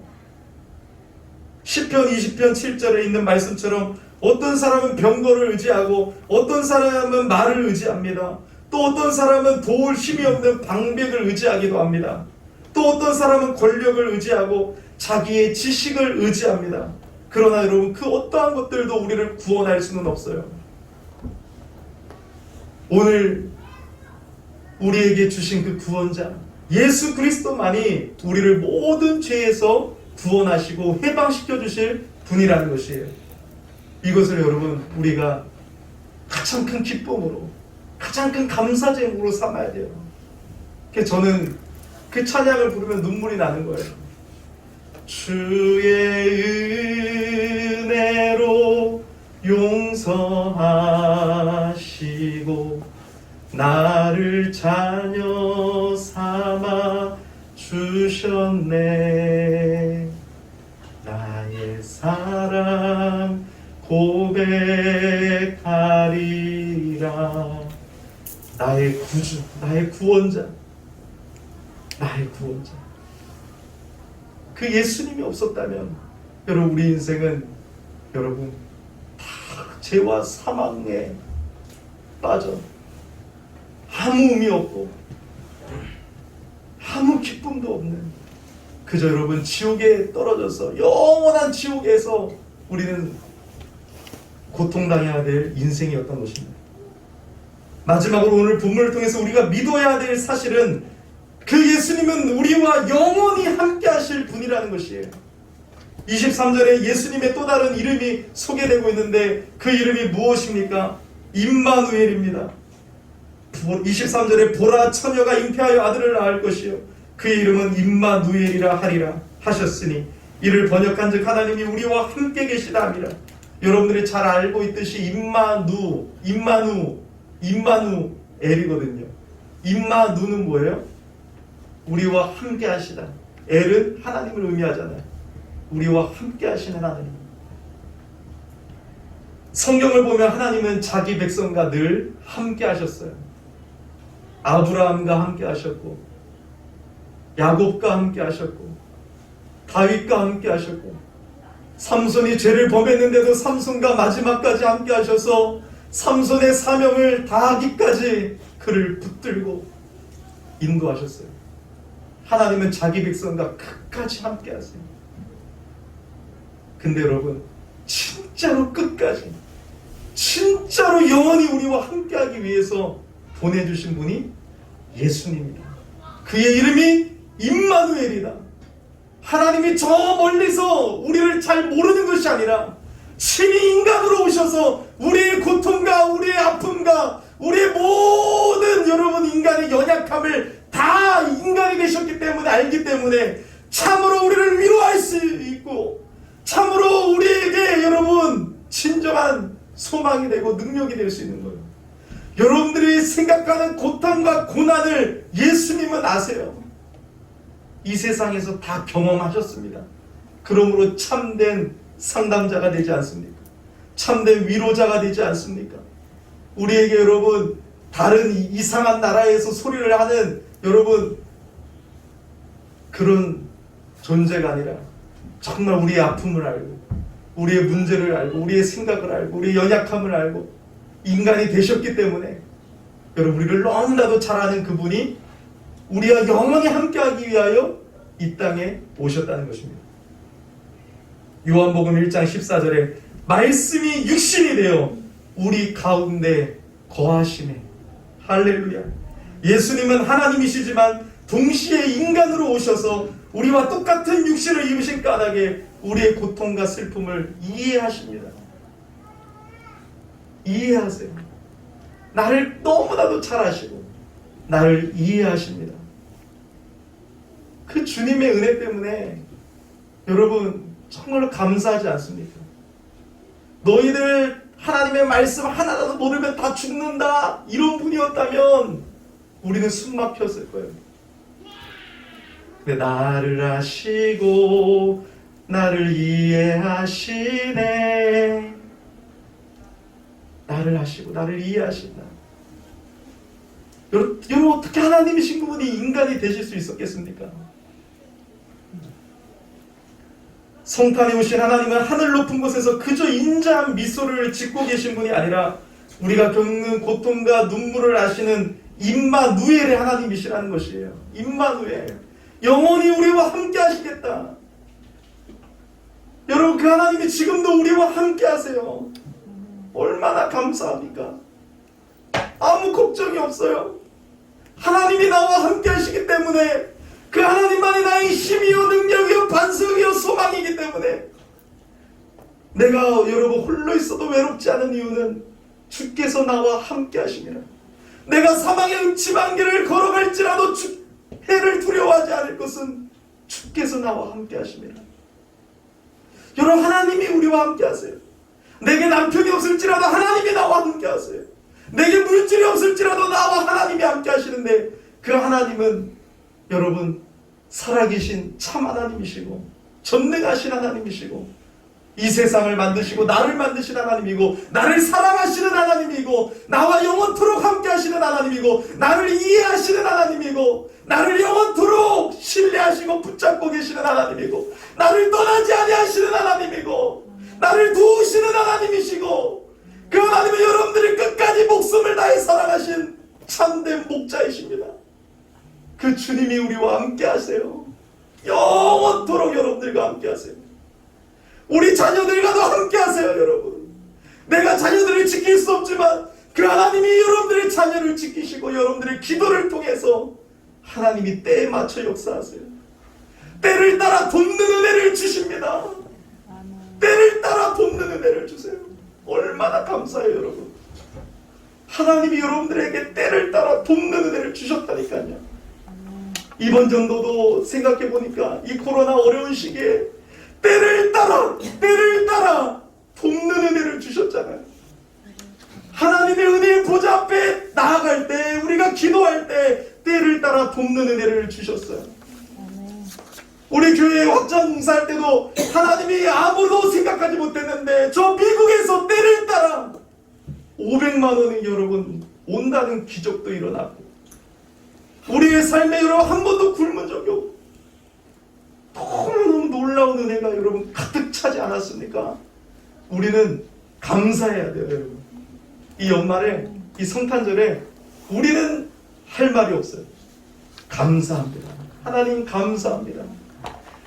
시편 20편 7절에 있는 말씀처럼 어떤 사람은 병거를 의지하고 어떤 사람은 말을 의지합니다. 또 어떤 사람은 도울 힘이 없는 방백을 의지하기도 합니다. 또 어떤 사람은 권력을 의지하고 자기의 지식을 의지합니다. 그러나 여러분, 그 어떠한 것들도 우리를 구원할 수는 없어요. 오늘 우리에게 주신 그 구원자 예수 그리스도만이 우리를 모든 죄에서 구원하시고 해방시켜 주실 분이라는 것이에요. 이것을 여러분, 우리가 가장 큰 기쁨으로, 가장 큰 감사 제목으로 삼아야 돼요. 그래서 저는 그 찬양을 부르면 눈물이 나는 거예요. 주의 은혜로 용서하시고 나를 자녀 삼아 주셨네. 나의 사랑 고백하리라. 나의 구주, 나의 구원자, 나의 구원자. 그 예수님이 없었다면 여러분, 우리 인생은 여러분 다 죄와 사망에 빠져 아무 의미 없고 아무 기쁨도 없는, 그저 여러분 지옥에 떨어져서 영원한 지옥에서 우리는 고통당해야 될 인생이었던 것입니다. 마지막으로 오늘 본문을 통해서 우리가 믿어야 될 사실은 그 예수님은 우리와 영원히 함께 하실 분이라는 것이에요. 23절에 예수님의 또 다른 이름이 소개되고 있는데 그 이름이 무엇입니까? 임마누엘입니다. 23절에 보라, 처녀가 잉태하여 아들을 낳을 것이요 그의 이름은 임마누엘이라 하리라 하셨으니 이를 번역한즉 하나님이 우리와 함께 계시다 함이라. 여러분들이 잘 알고 있듯이 임마누엘이거든요. 임마누는 뭐예요? 우리와 함께 하시다. 엘은 하나님을 의미하잖아요. 우리와 함께 하시는 하나님. 성경을 보면 하나님은 자기 백성과 늘 함께 하셨어요. 아브라함과 함께 하셨고, 야곱과 함께 하셨고, 다윗과 함께 하셨고, 삼손이 죄를 범했는데도 삼손과 마지막까지 함께 하셔서 삼손의 사명을 다하기까지 그를 붙들고 인도하셨어요. 하나님은 자기 백성과 끝까지 함께 하세요. 근데 여러분, 진짜로 끝까지, 진짜로 영원히 우리와 함께 하기 위해서 보내주신 분이 예수님입니다. 그의 이름이 임마누엘이다. 하나님이 저 멀리서 우리를 잘 모르는 것이 아니라 친히 인간으로 오셔서 우리의 고통과 우리의 아픔과 우리의 모든 여러분 인간의 연약함을 다 인간이 되셨기 때문에 알기 때문에 참으로 우리를 위로할 수 있고 참으로 우리에게 여러분 진정한 소망이 되고 능력이 될 수 있는 거예요. 여러분들이 생각하는 고통과 고난을 예수님은 아세요. 이 세상에서 다 경험하셨습니다. 그러므로 참된 상담자가 되지 않습니까? 참된 위로자가 되지 않습니까? 우리에게 여러분 다른 이상한 나라에서 소리를 하는 여러분 그런 존재가 아니라 정말 우리의 아픔을 알고 우리의 문제를 알고 우리의 생각을 알고 우리의 연약함을 알고 인간이 되셨기 때문에 여러분 우리를 너무나도 잘 아는 그분이 우리와 영원히 함께하기 위하여 이 땅에 오셨다는 것입니다. 요한복음 1장 14절에 말씀이 육신이 되어 우리 가운데 거하시네. 할렐루야. 예수님은 하나님이시지만 동시에 인간으로 오셔서 우리와 똑같은 육신을 입으신 까닭에 우리의 고통과 슬픔을 이해하십니다. 이해하세요. 나를 너무나도 잘 아시고 나를 이해하십니다. 그 주님의 은혜 때문에 여러분 정말로 감사하지 않습니까? 너희들 하나님의 말씀 하나라도 모르면 다 죽는다 이런 분이었다면 우리는 숨 막혔을 거예요. 근데 나를 아시고 나를 이해하시네. 나를 아시고 나를 이해하신다. 여러분 어떻게 하나님이신 분이 인간이 되실 수 있었겠습니까? 성탄에 오신 하나님은 하늘 높은 곳에서 그저 인자한 미소를 짓고 계신 분이 아니라 우리가 겪는 고통과 눈물을 아시는 임마누엘의 하나님이시라는 것이에요. 임마누엘. 영원히 우리와 함께 하시겠다. 여러분 그 하나님이 지금도 우리와 함께 하세요. 얼마나 감사합니까? 아무 걱정이 없어요. 하나님이 나와 함께 하시기 때문에 그 하나님만이 나의 힘이요 능력이요 반석이요 소망이기 때문에 내가 여러분 홀로 있어도 외롭지 않은 이유는 주께서 나와 함께 하심이라. 내가 사망의 음침한 길을 걸어갈지라도 해를 두려워하지 않을 것은 주께서 나와 함께 하심이라. 여러분 하나님이 우리와 함께 하세요. 내게 남편이 없을지라도 하나님이 나와 함께 하세요. 내게 물질이 없을지라도 나와 하나님이 함께 하시는데 그 하나님은 여러분 살아계신 참 하나님이시고 전능하신 하나님이시고 이 세상을 만드시고 나를 만드신 하나님이고 나를 사랑하시는 하나님이고 나와 영원토록 함께 하시는 하나님이고 나를 이해하시는 하나님이고 나를 영원토록 신뢰하시고 붙잡고 계시는 하나님이고 나를 떠나지 아니하시는 하나님이고 나를 도우시는 하나님이시고 그 하나님은 여러분들이 끝까지 목숨을 다해 사랑하신 참된 목자이십니다. 그 주님이 우리와 함께 하세요. 영원토록 여러분들과 함께 하세요. 우리 자녀들과도 함께 하세요. 여러분 내가 자녀들을 지킬 수 없지만 그 하나님이 여러분들의 자녀를 지키시고 여러분들의 기도를 통해서 하나님이 때에 맞춰 역사하세요. 때를 따라 돕는 은혜를 주십니다. 때를 따라 돕는 은혜를 주세요. 얼마나 감사해요. 여러분 하나님이 여러분들에게 때를 따라 돕는 은혜를 주셨다니까요. 이번 전도도 생각해보니까 이 코로나 어려운 시기에 때를 따라 돕는 은혜를 주셨잖아요. 하나님의 은혜의 보좌 앞에 나아갈 때 우리가 기도할 때 때를 따라 돕는 은혜를 주셨어요. 우리 교회 확장 공사할 때도 하나님이 아무도 생각하지 못했는데 저 미국에서 때를 따라 500만 원이 여러분 온다는 기적도 일어나고 우리의 삶에 여러분 한 번도 굶은 적이 없고 너무너무 놀라운 은혜가 여러분 가득 차지 않았습니까? 우리는 감사해야 돼요. 여러분 이 연말에 이 성탄절에 우리는 할 말이 없어요. 감사합니다. 하나님 감사합니다.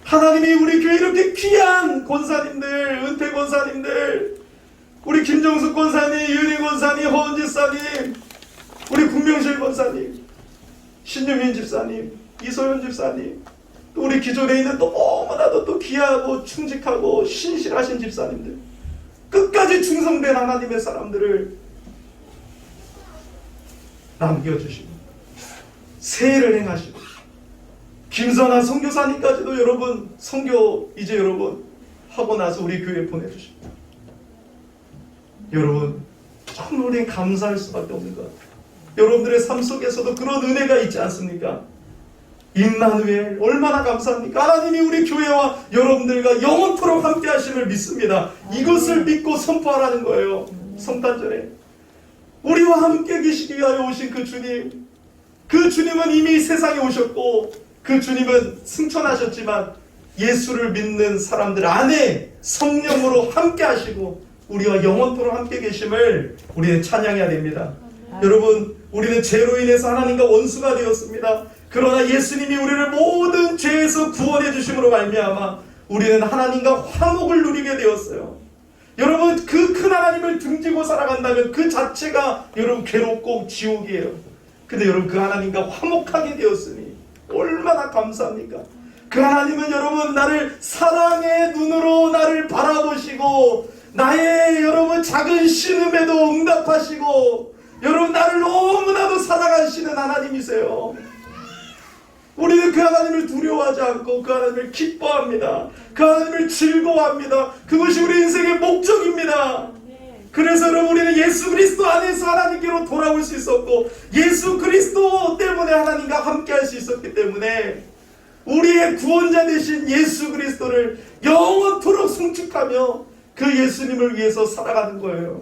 하나님이 우리 교회 이렇게 귀한 권사님들, 은퇴 권사님들, 우리 김정숙 권사님, 윤희 권사님, 허은 집사님, 우리 국명실 권사님, 신유민 집사님, 이소연 집사님, 또 우리 기존에 있는 너무나도 또 귀하고 충직하고 신실하신 집사님들, 끝까지 충성된 하나님의 사람들을 남겨주시고 세례를 행하시고 김선아 선교사님까지도 여러분 선교 이제 여러분 하고 나서 우리 교회에 보내주시고 여러분 정말 우리 감사할 수밖에 없는 것 같아요. 여러분들의 삶 속에서도 그런 은혜가 있지 않습니까? 임마누엘 얼마나 감사합니까? 하나님이 우리 교회와 여러분들과 영원토록 함께 하심을 믿습니다. 이것을 믿고 선포하라는 거예요. 성탄절에 우리와 함께 계시기 위하여 오신 그 주님, 그 주님은 이미 세상에 오셨고 그 주님은 승천하셨지만 예수를 믿는 사람들 안에 성령으로 함께 하시고 우리와 영원토록 함께 계심을 우리는 찬양해야 됩니다. 여러분 우리는 죄로 인해서 하나님과 원수가 되었습니다. 그러나 예수님이 우리를 모든 죄에서 구원해 주심으로 말미암아 우리는 하나님과 화목을 누리게 되었어요. 여러분 그 큰 하나님을 등지고 살아간다면 그 자체가 여러분 괴롭고 지옥이에요. 근데 여러분 그 하나님과 화목하게 되었으니 얼마나 감사합니까? 그 하나님은 여러분 나를 사랑의 눈으로 나를 바라보시고 나의 여러분 작은 신음에도 응답하시고 여러분 나를 너무나도 사랑하시는 하나님이세요. 우리는 그 하나님을 두려워하지 않고 그 하나님을 기뻐합니다. 그 하나님을 즐거워합니다. 그것이 우리 인생의 목적입니다. 그래서 여러분 우리는 예수 그리스도 안에서 하나님께로 돌아올 수 있었고 예수 그리스도 때문에 하나님과 함께 할 수 있었기 때문에 우리의 구원자 되신 예수 그리스도를 영원토록 송축하며 그 예수님을 위해서 살아가는 거예요.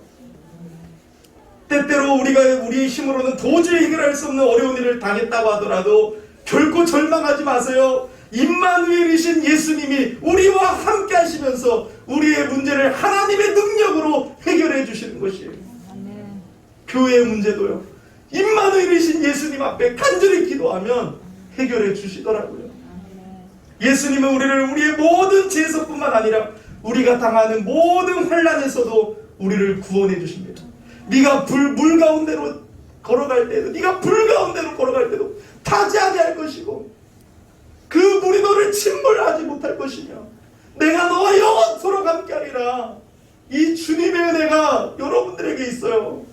때때로 우리가 우리의 힘으로는 도저히 해결할 수 없는 어려운 일을 당했다고 하더라도 결코 절망하지 마세요. 임마누엘이신 예수님이 우리와 함께 하시면서 우리의 문제를 하나님의 능력으로 해결해 주시는 것이에요. 교회의 문제도요. 임마누엘이신 예수님 앞에 간절히 기도하면 해결해 주시더라고요. 예수님은 우리의 모든 죄에서뿐만 아니라 우리가 당하는 모든 환난에서도 우리를 구원해 주십니다. 네가 물 가운데로 걸어갈 때도 네가 불 가운데로 걸어갈 때도 타지하게 할 것이고 그 물이 너를 침몰하지 못할 것이며 내가 너와 영원토록 함께하리라. 이 주님의 은혜가 여러분들에게 있어요.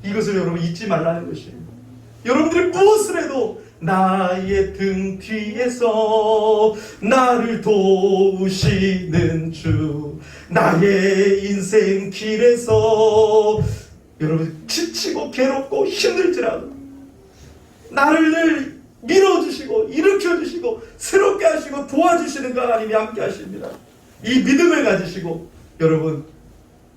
이것을 여러분 잊지 말라는 것이에요. 여러분들이 무엇을 해도 나의 등 뒤에서 나를 도우시는 주, 나의 인생 길에서 여러분 지치고 괴롭고 힘들지라도 나를 늘 밀어주시고 일으켜주시고 새롭게 하시고 도와주시는 그 하나님이 함께 하십니다. 이 믿음을 가지시고 여러분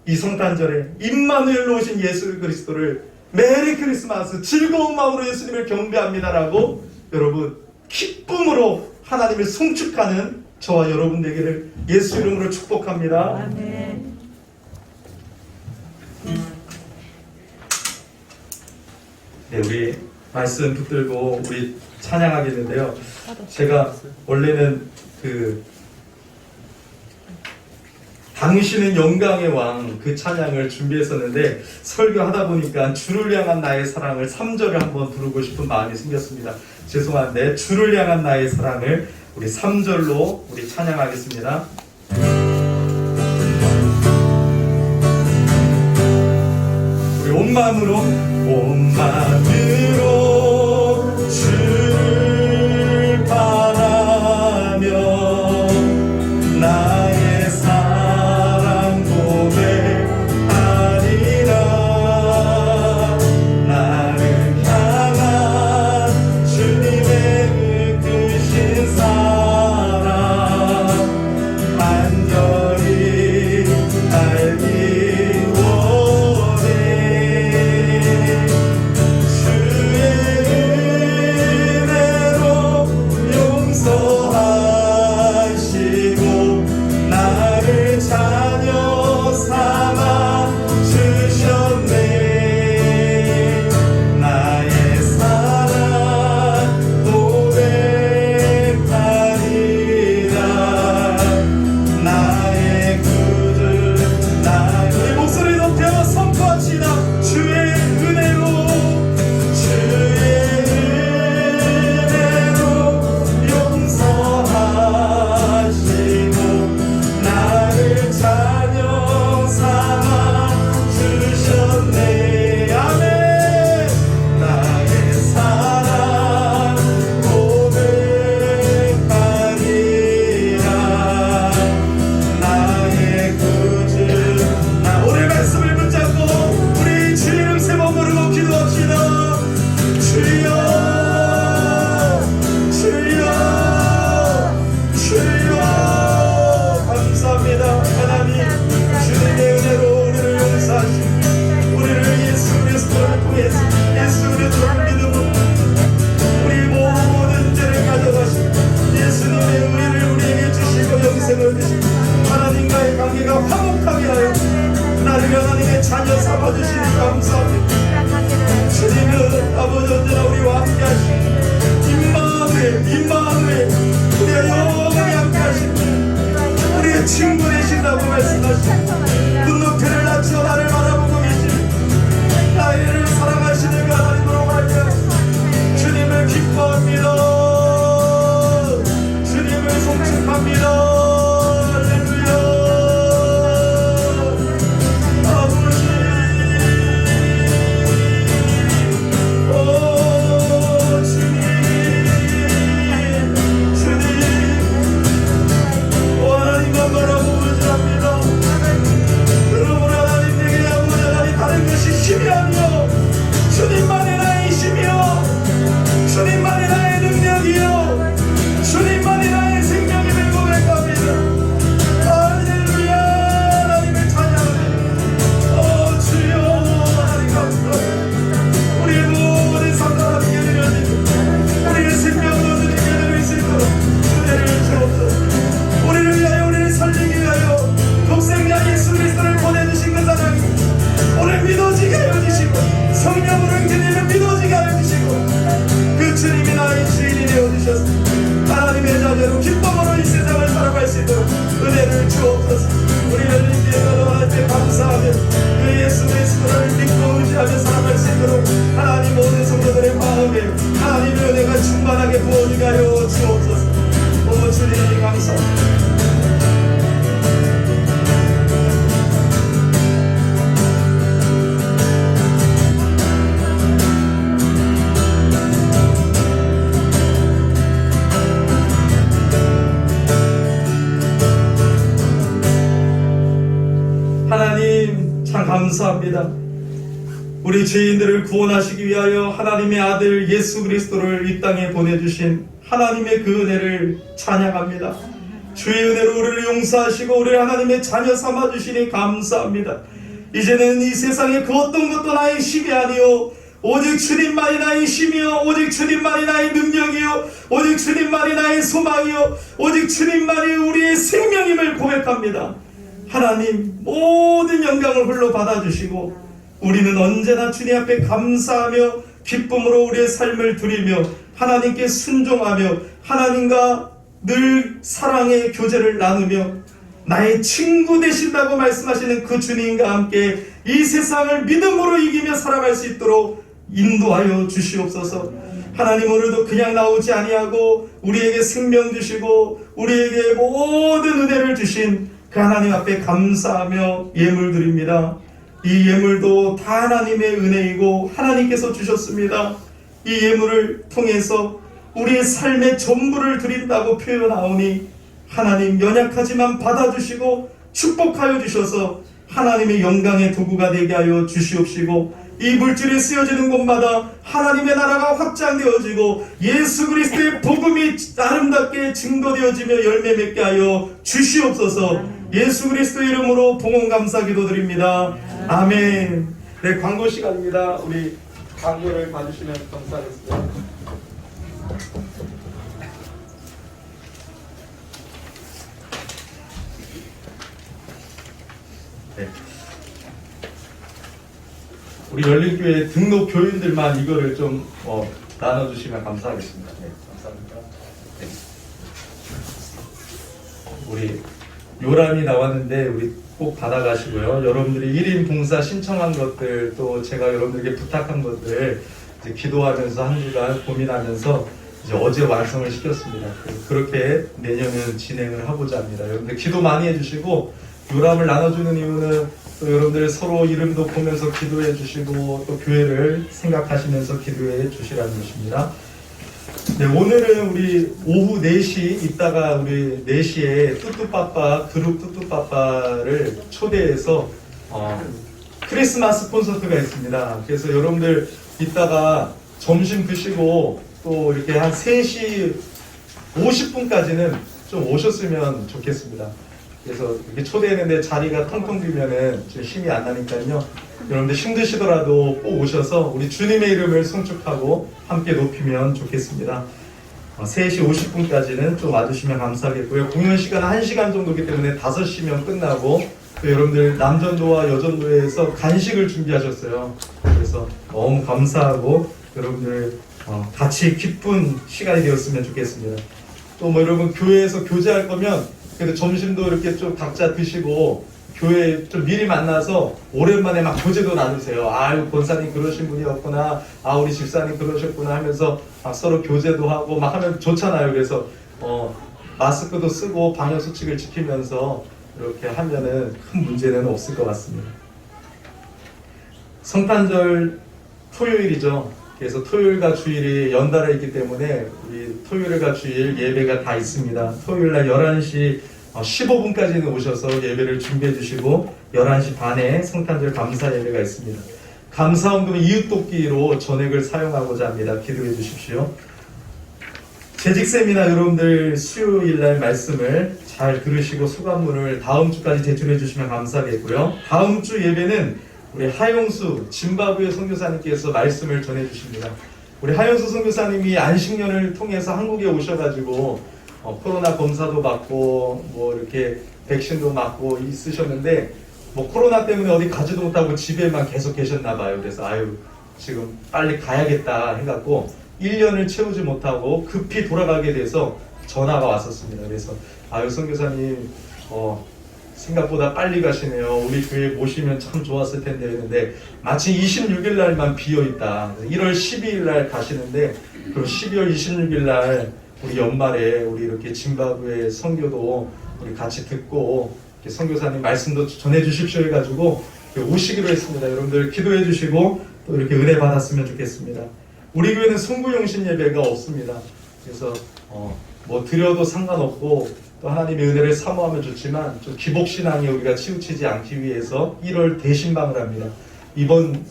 이 성탄절에 임마누엘로 오신 예수 그리스도를 메리 크리스마스 즐거운 마음으로 예수님을 경배합니다라고 여러분 기쁨으로 하나님을 송축하는 저와 여러분 되기를 예수 이름으로 축복합니다. 아멘. 네, 우리 말씀 붙들고 우리 찬양하겠는데요. 제가 원래는 당신은 영광의 왕 그 찬양을 준비했었는데 설교하다 보니까 주를 향한 나의 사랑을 3절을 한번 부르고 싶은 마음이 생겼습니다. 죄송한데 주를 향한 나의 사랑을 우리 3절로 우리 찬양하겠습니다. 우리 온 마음으로 주를 바라며 나의 사랑 고백하리라. 나를 향한 주님의 크신 사랑 간절히 알기 원해. 주의 은혜로 용서하시고 나를 자녀 삼아 주셨네. 나의 사랑 고백하리라. 나의 구주 나의 목소리 높여 선포합시다. 주의 은혜로 용서하시고 나를 자녀 삼아 주셨네. 아멘. 나의 사랑 고백하리라. 나의 구주 오늘 말씀을 붙잡고 우리 주 이름 세 번 부르고 기도합시다. 주여 주여 주여 감사합니다. 하나님 주님의 은혜로 우리를 용서하시고 우리를 예수 그리스도를 통해서 예수 그리스도를 믿음으로 우리 모든 죄를 가져가시고 예수님의 은혜를 우리에게 주시고 영생을 주시고 하나님과의 관계가 화목하게 하여 나를 하나님의 자녀 삼아주시니 감사합니다. 주님은 아버지 언제나 우리와 함께 하시고 임마누엘 우리와 영원히 함께 하시고 우리의 친구 되신다고 말씀하시고 눈높이를 낮춰 나를 바라보고 계시는 나를 사랑하시는 그 하나님으로 말미암아 주님을 기뻐합니다. 주님을 송축합니다. 할렐루야. 은혜를 주옵소서. 우리 열린교회가 너한테 감사하며 그 예수 그리스도를 믿고 의지하며 살아갈 수 있도록 하나님 모든 성도들의 마음에 하나님의 은혜가 충만하게 부어지게 하여 주옵소서. 오 주님 감사합니다. 하나님 참 감사합니다. 우리 죄인들을 구원하시기 위하여 하나님의 아들 예수 그리스도를 이 땅에 보내주신 하나님의 그 은혜를 찬양합니다. 주의 은혜로 우리를 용서하시고 우리를 하나님의 자녀 삼아주시니 감사합니다. 이제는 이 세상에 그 어떤 것도 나의 힘이 아니요 오직 주님만이 나의 힘이요 오직 주님만이 나의 능력이요 오직 주님만이 나의 소망이요 오직 주님만이 우리의 생명임을 고백합니다. 하나님 모든 영광을 홀로 받아주시고 우리는 언제나 주님 앞에 감사하며 기쁨으로 우리의 삶을 드리며 하나님께 순종하며 하나님과 늘 사랑의 교제를 나누며 나의 친구 되신다고 말씀하시는 그 주님과 함께 이 세상을 믿음으로 이기며 살아갈 수 있도록 인도하여 주시옵소서. 하나님 오늘도 그냥 나오지 아니하고 우리에게 생명 주시고 우리에게 모든 은혜를 주신 그 하나님 앞에 감사하며 예물 드립니다. 이 예물도 다 하나님의 은혜이고 하나님께서 주셨습니다. 이 예물을 통해서 우리의 삶의 전부를 드린다고 표현하오니 하나님 연약하지만 받아주시고 축복하여 주셔서 하나님의 영광의 도구가 되게 하여 주시옵시고 이 물질이 쓰여지는 곳마다 하나님의 나라가 확장되어지고 예수 그리스도의 복음이 아름답게 증거되어지며 열매 맺게 하여 주시옵소서. 예수 그리스도의 이름으로 봉헌 감사 기도드립니다. 아멘. 네, 광고 시간입니다. 우리 광고를 봐주시면 감사하겠습니다. 네. 우리 열린교회 등록 교인들만 이거를 좀 나눠주시면 감사하겠습니다. 네, 감사합니다. 네. 우리 요람이 나왔는데 우리 꼭 받아가시고요. 여러분들이 1인 봉사 신청한 것들 또 제가 여러분들에게 부탁한 것들 이제 기도하면서 한 주간 고민하면서 이제 어제 완성을 시켰습니다. 그렇게 내년은 진행을 하고자 합니다. 여러분들 기도 많이 해주시고 요람을 나눠주는 이유는 또 여러분들 서로 이름도 보면서 기도해 주시고 또 교회를 생각하시면서 기도해 주시라는 것입니다. 네, 오늘은 우리 오후 4시 이따가 우리 4시에 뚜뚜빠빠 그룹 뚜뚜빠빠를 초대해서 크리스마스 콘서트가 있습니다. 그래서 여러분들 이따가 점심 드시고 또 이렇게 한 3시 50분까지는 좀 오셨으면 좋겠습니다. 그래서 이렇게 초대했는데 자리가 텅텅 비면은 좀 힘이 안 나니까요. 여러분들 힘드시더라도 꼭 오셔서 우리 주님의 이름을 송축하고 함께 높이면 좋겠습니다. 3시 50분까지는 좀 와주시면 감사하겠고요. 공연 시간은 1시간 정도이기 때문에 5시면 끝나고 또 여러분들 남전도와 여전도에서 간식을 준비하셨어요. 그래서 너무 감사하고 여러분들 같이 기쁜 시간이 되었으면 좋겠습니다. 또 뭐 여러분 교회에서 교제할 거면 그래도 점심도 이렇게 좀 각자 드시고 교회 좀 미리 만나서 오랜만에 막 교제도 나누세요. 아유 권사님 그러신 분이었구나, 아 우리 집사님 그러셨구나 하면서 막 서로 교제도 하고 막 하면 좋잖아요. 그래서 마스크도 쓰고 방역 수칙을 지키면서 이렇게 하면은 큰 문제는 없을 것 같습니다. 성탄절 토요일이죠. 그래서 토요일과 주일이 연달아 있기 때문에 우리 토요일과 주일 예배가 다 있습니다. 토요일날 11시 15분까지는 오셔서 예배를 준비해 주시고 11시 반에 성탄절 감사 예배가 있습니다. 감사헌금 이웃돕기로 전액을 사용하고자 합니다. 기도해 주십시오. 재직세미나 여러분들 수요일날 말씀을 잘 들으시고 수감문을 다음 주까지 제출해 주시면 감사하겠고요. 다음 주 예배는 우리 하용수 짐바브웨 선교사님께서 말씀을 전해 주십니다. 우리 하용수 선교사님이 안식년을 통해서 한국에 오셔가지고 코로나 검사도 받고 뭐 이렇게 백신도 맞고 있으셨는데 뭐 코로나 때문에 어디 가지도 못하고 집에만 계속 계셨나 봐요. 그래서 아유 지금 빨리 가야겠다 해갖고 1년을 채우지 못하고 급히 돌아가게 돼서 전화가 왔었습니다. 그래서 아유 선교사님 생각보다 빨리 가시네요. 우리 교회 모시면 참 좋았을 텐데 했는데 마치 26일 날만 비어 있다. 1월 12일 날 가시는데 그럼 12월 26일 날 우리 연말에 우리 이렇게 짐바브웨 선교도 우리 같이 듣고 이렇게 선교사님 말씀도 전해 주십시오 해가지고 오시기로 했습니다. 여러분들 기도해 주시고 또 이렇게 은혜 받았으면 좋겠습니다. 우리 교회는 송구용신 예배가 없습니다. 그래서 뭐 드려도 상관없고 또 하나님의 은혜를 사모하면 좋지만 좀 기복신앙에 우리가 치우치지 않기 위해서 1월 대신방을 합니다. 이번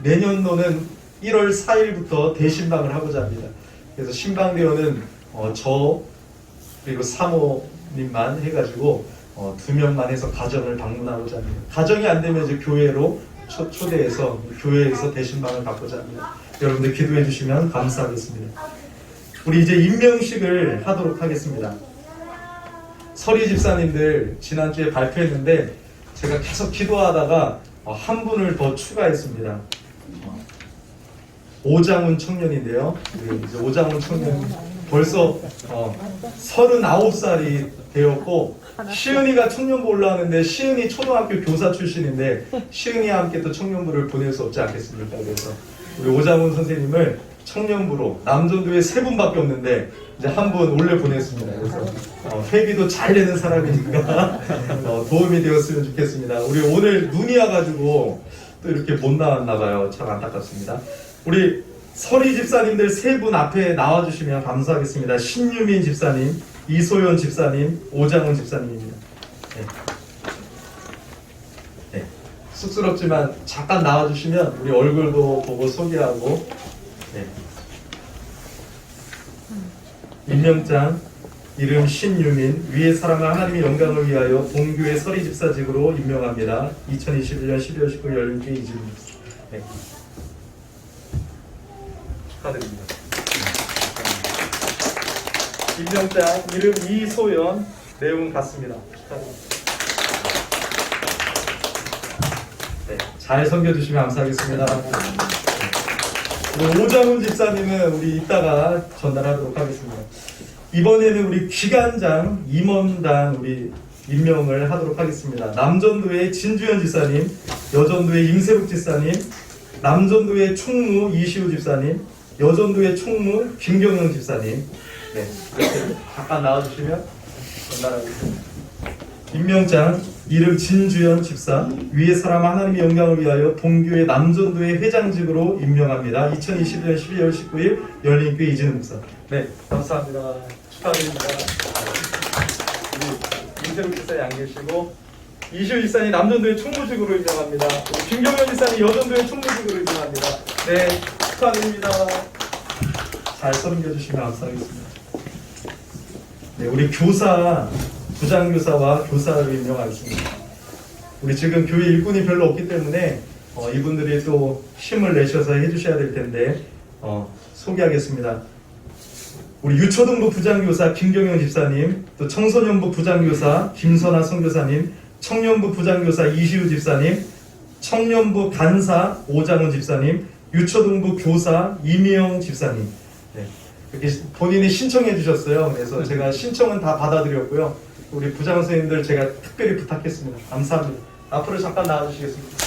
내년도는 1월 4일부터 대신방을 하고자 합니다. 그래서 신방대원은 저 그리고 사모님만 해가지고 2명만 해서 가정을 방문하고자 합니다. 가정이 안 되면 이제 교회로 초대해서 교회에서 대신방을 받고자 합니다. 여러분들 기도해 주시면 감사하겠습니다. 우리 이제 임명식을 하도록 하겠습니다. 서리 집사님들 지난주에 발표했는데 제가 계속 기도하다가 한 분을 더 추가했습니다. 오장훈 청년인데요. 이제 오장훈 청년 벌써 39살이 되었고 시은이가 청년부 올라왔는데 시은이 초등학교 교사 출신인데 시은이와 함께 또 청년부를 보낼 수 없지 않겠습니까? 그래서 우리 오장훈 선생님을 청년부로 남전도에 3분밖에 없는데 이제 한 분 올려 보냈습니다. 그래서 회비도 잘 내는 사람이니까 도움이 되었으면 좋겠습니다. 우리 오늘 눈이 와가지고 또 이렇게 못 나왔나 봐요. 참 안타깝습니다. 우리 서리 집사님들 3분 앞에 나와주시면 감사하겠습니다. 신유민 집사님, 이소연 집사님, 오장훈 집사님입니다. 네. 쑥스럽지만 잠깐 나와주시면 우리 얼굴도 보고 소개하고 네. 임명장 이름 신유민 위의 사랑과 하나님의 영광을 위하여 본교회 서리 집사직으로 임명합니다. 2021년 12월 19일 열린 교회 이진입니다. 네. 축하드립니다. 임명장 이름 이소연 내용 같습니다. 축하드립니다. 네, 잘 섬겨주시면 감사하겠습니다. 오장훈 집사님은 우리 이따가 전달하도록 하겠습니다. 이번에는 우리 기관장 임원단 우리 임명을 하도록 하겠습니다. 남전도의 진주현 집사님, 여전도의 임세록 집사님, 남전도의 총무 이시우 집사님, 여전도의 총무 김경영 집사님. 네, 이렇게 잠깐 나와주시면 전달하겠습니다. 임명장 이름 진주현 집사 위의 사람 하나님의 영광을 위하여 본교회 남전도의 회장직으로 임명합니다. 2021년 12월 19일 열린교회 이진우 목사. 네, 감사합니다. 축하드립니다. 우리 임세록 집사님 안 계시고 이시우 집사님 남전도의 총무직으로 임명합니다. 김경현 집사님 여전도의 총무직으로 임명합니다. 네, 축하드립니다. 잘 섬겨주시면 감사하겠습니다. 네, 우리 교사 부장교사와 교사를 임명하겠습니다. 우리 지금 교회 일꾼이 별로 없기 때문에 이분들이 또 힘을 내셔서 해주셔야 될 텐데 소개하겠습니다. 우리 유초등부 부장교사 김경영 집사님, 또 청소년부 부장교사 김선아 선교사님, 청년부 부장교사 이시우 집사님, 청년부 간사 오장훈 집사님, 유초등부 교사 이미영 집사님. 네, 이렇게 본인이 신청해 주셨어요. 그래서 제가 신청은 다 받아들였고요. 우리 부장 선생님들 제가 특별히 부탁했습니다. 감사합니다. 앞으로 잠깐 나와주시겠습니다.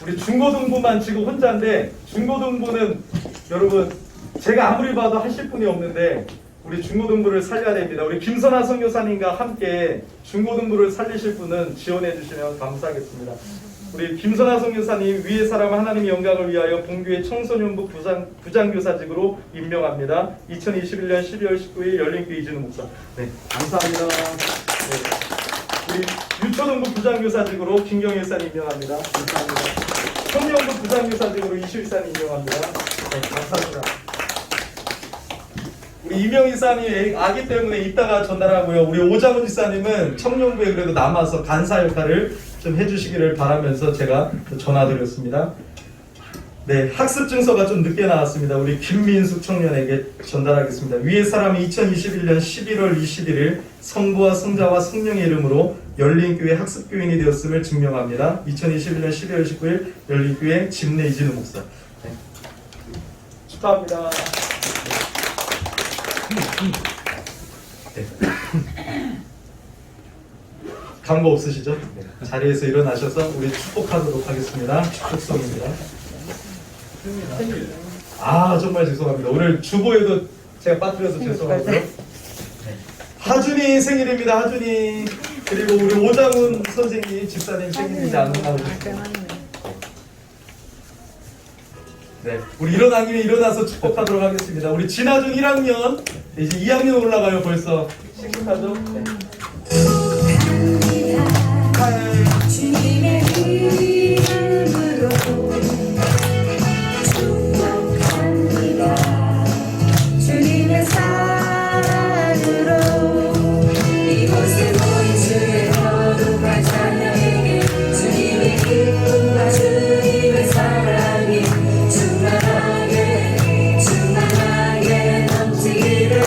우리 중고등부만 지금 혼자인데 중고등부는 여러분 제가 아무리 봐도 하실 분이 없는데 우리 중고등부를 살려야 됩니다. 우리 김선아 선교사님과 함께 중고등부를 살리실 분은 지원해 주시면 감사하겠습니다. 우리 김선아 선교사님 위의 사람 하나님의 영광을 위하여 본교회 청소년부 부장교사직으로 임명합니다. 2021년 12월 19일 열린교회 이진우 목사. 네, 감사합니다. 네. 우리 유초등부 부장교사직으로 김경일 사님 임명합니다. 감사합니다. 청년부 부장교사직으로 이시우 사님 임명합니다. 네, 감사합니다. 우리 이명희 사님이 아기 때문에 이따가 전달하고요. 우리 오장훈 지사님은 청년부에 그래도 남아서 간사 역할을 좀 해주시기를 바라면서 제가 전화드렸습니다. 네, 학습 증서가 좀 늦게 나왔습니다. 우리 김민숙 청년에게 전달하겠습니다. 위의 사람은 2021년 11월 21일 성부와 성자와 성령의 이름으로 열린교회 학습교인이 되었음을 증명합니다. 2021년 12월 19일 열린교회 집내 이진우 목사. 네. 축하합니다. 네. 강거 없으시죠? 네. 자리에서 일어나셔서 우리 축복하도록 하겠습니다. 축복성입니다. 아 정말 죄송합니다. 오늘 주보에도 제가 빠뜨려서 죄송하고요. 네. 하준이 생일입니다. 하준이. 그리고 우리 오장훈 선생님 집사님 생일인데 안 나오셨어요. 네, 우리 일어난 김에 일어나서 축복하도록 하겠습니다. 우리 진아중 1학년 이제 2학년 올라가요. 벌써 씩씩하죠? 네. 주님의 이름으로 축복합니다. 주님의 사랑으로 이곳에 모인 주의 거룩한 찬양에게 주님의 기쁨과 주님의 사랑이 충만하게 넘치기를.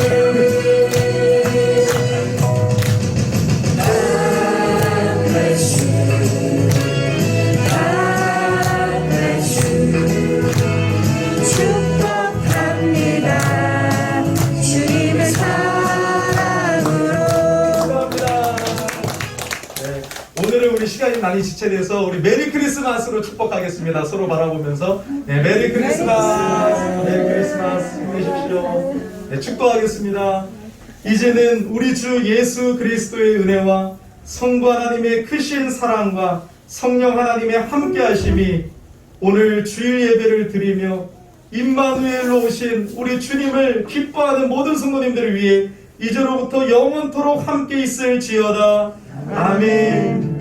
축복합니다. 주님의 사랑으로. 감사합니다. 네, 오늘은 우리 시간이 많이 지체돼서 우리 메리 크리스마스로 축복하겠습니다. 서로 바라보면서 네, 메리 크리스마스, 메리 크리스마스 힘내십시오. 네, 축복하겠습니다. 이제는 우리 주 예수 그리스도의 은혜와 성부 하나님의 크신 사랑과 성령 하나님의 함께하심이 오늘 주일 예배를 드리며 임마누엘로 오신 우리 주님을 기뻐하는 모든 성도님들을 위해 이제로부터 영원토록 함께 있을지어다. 아멘.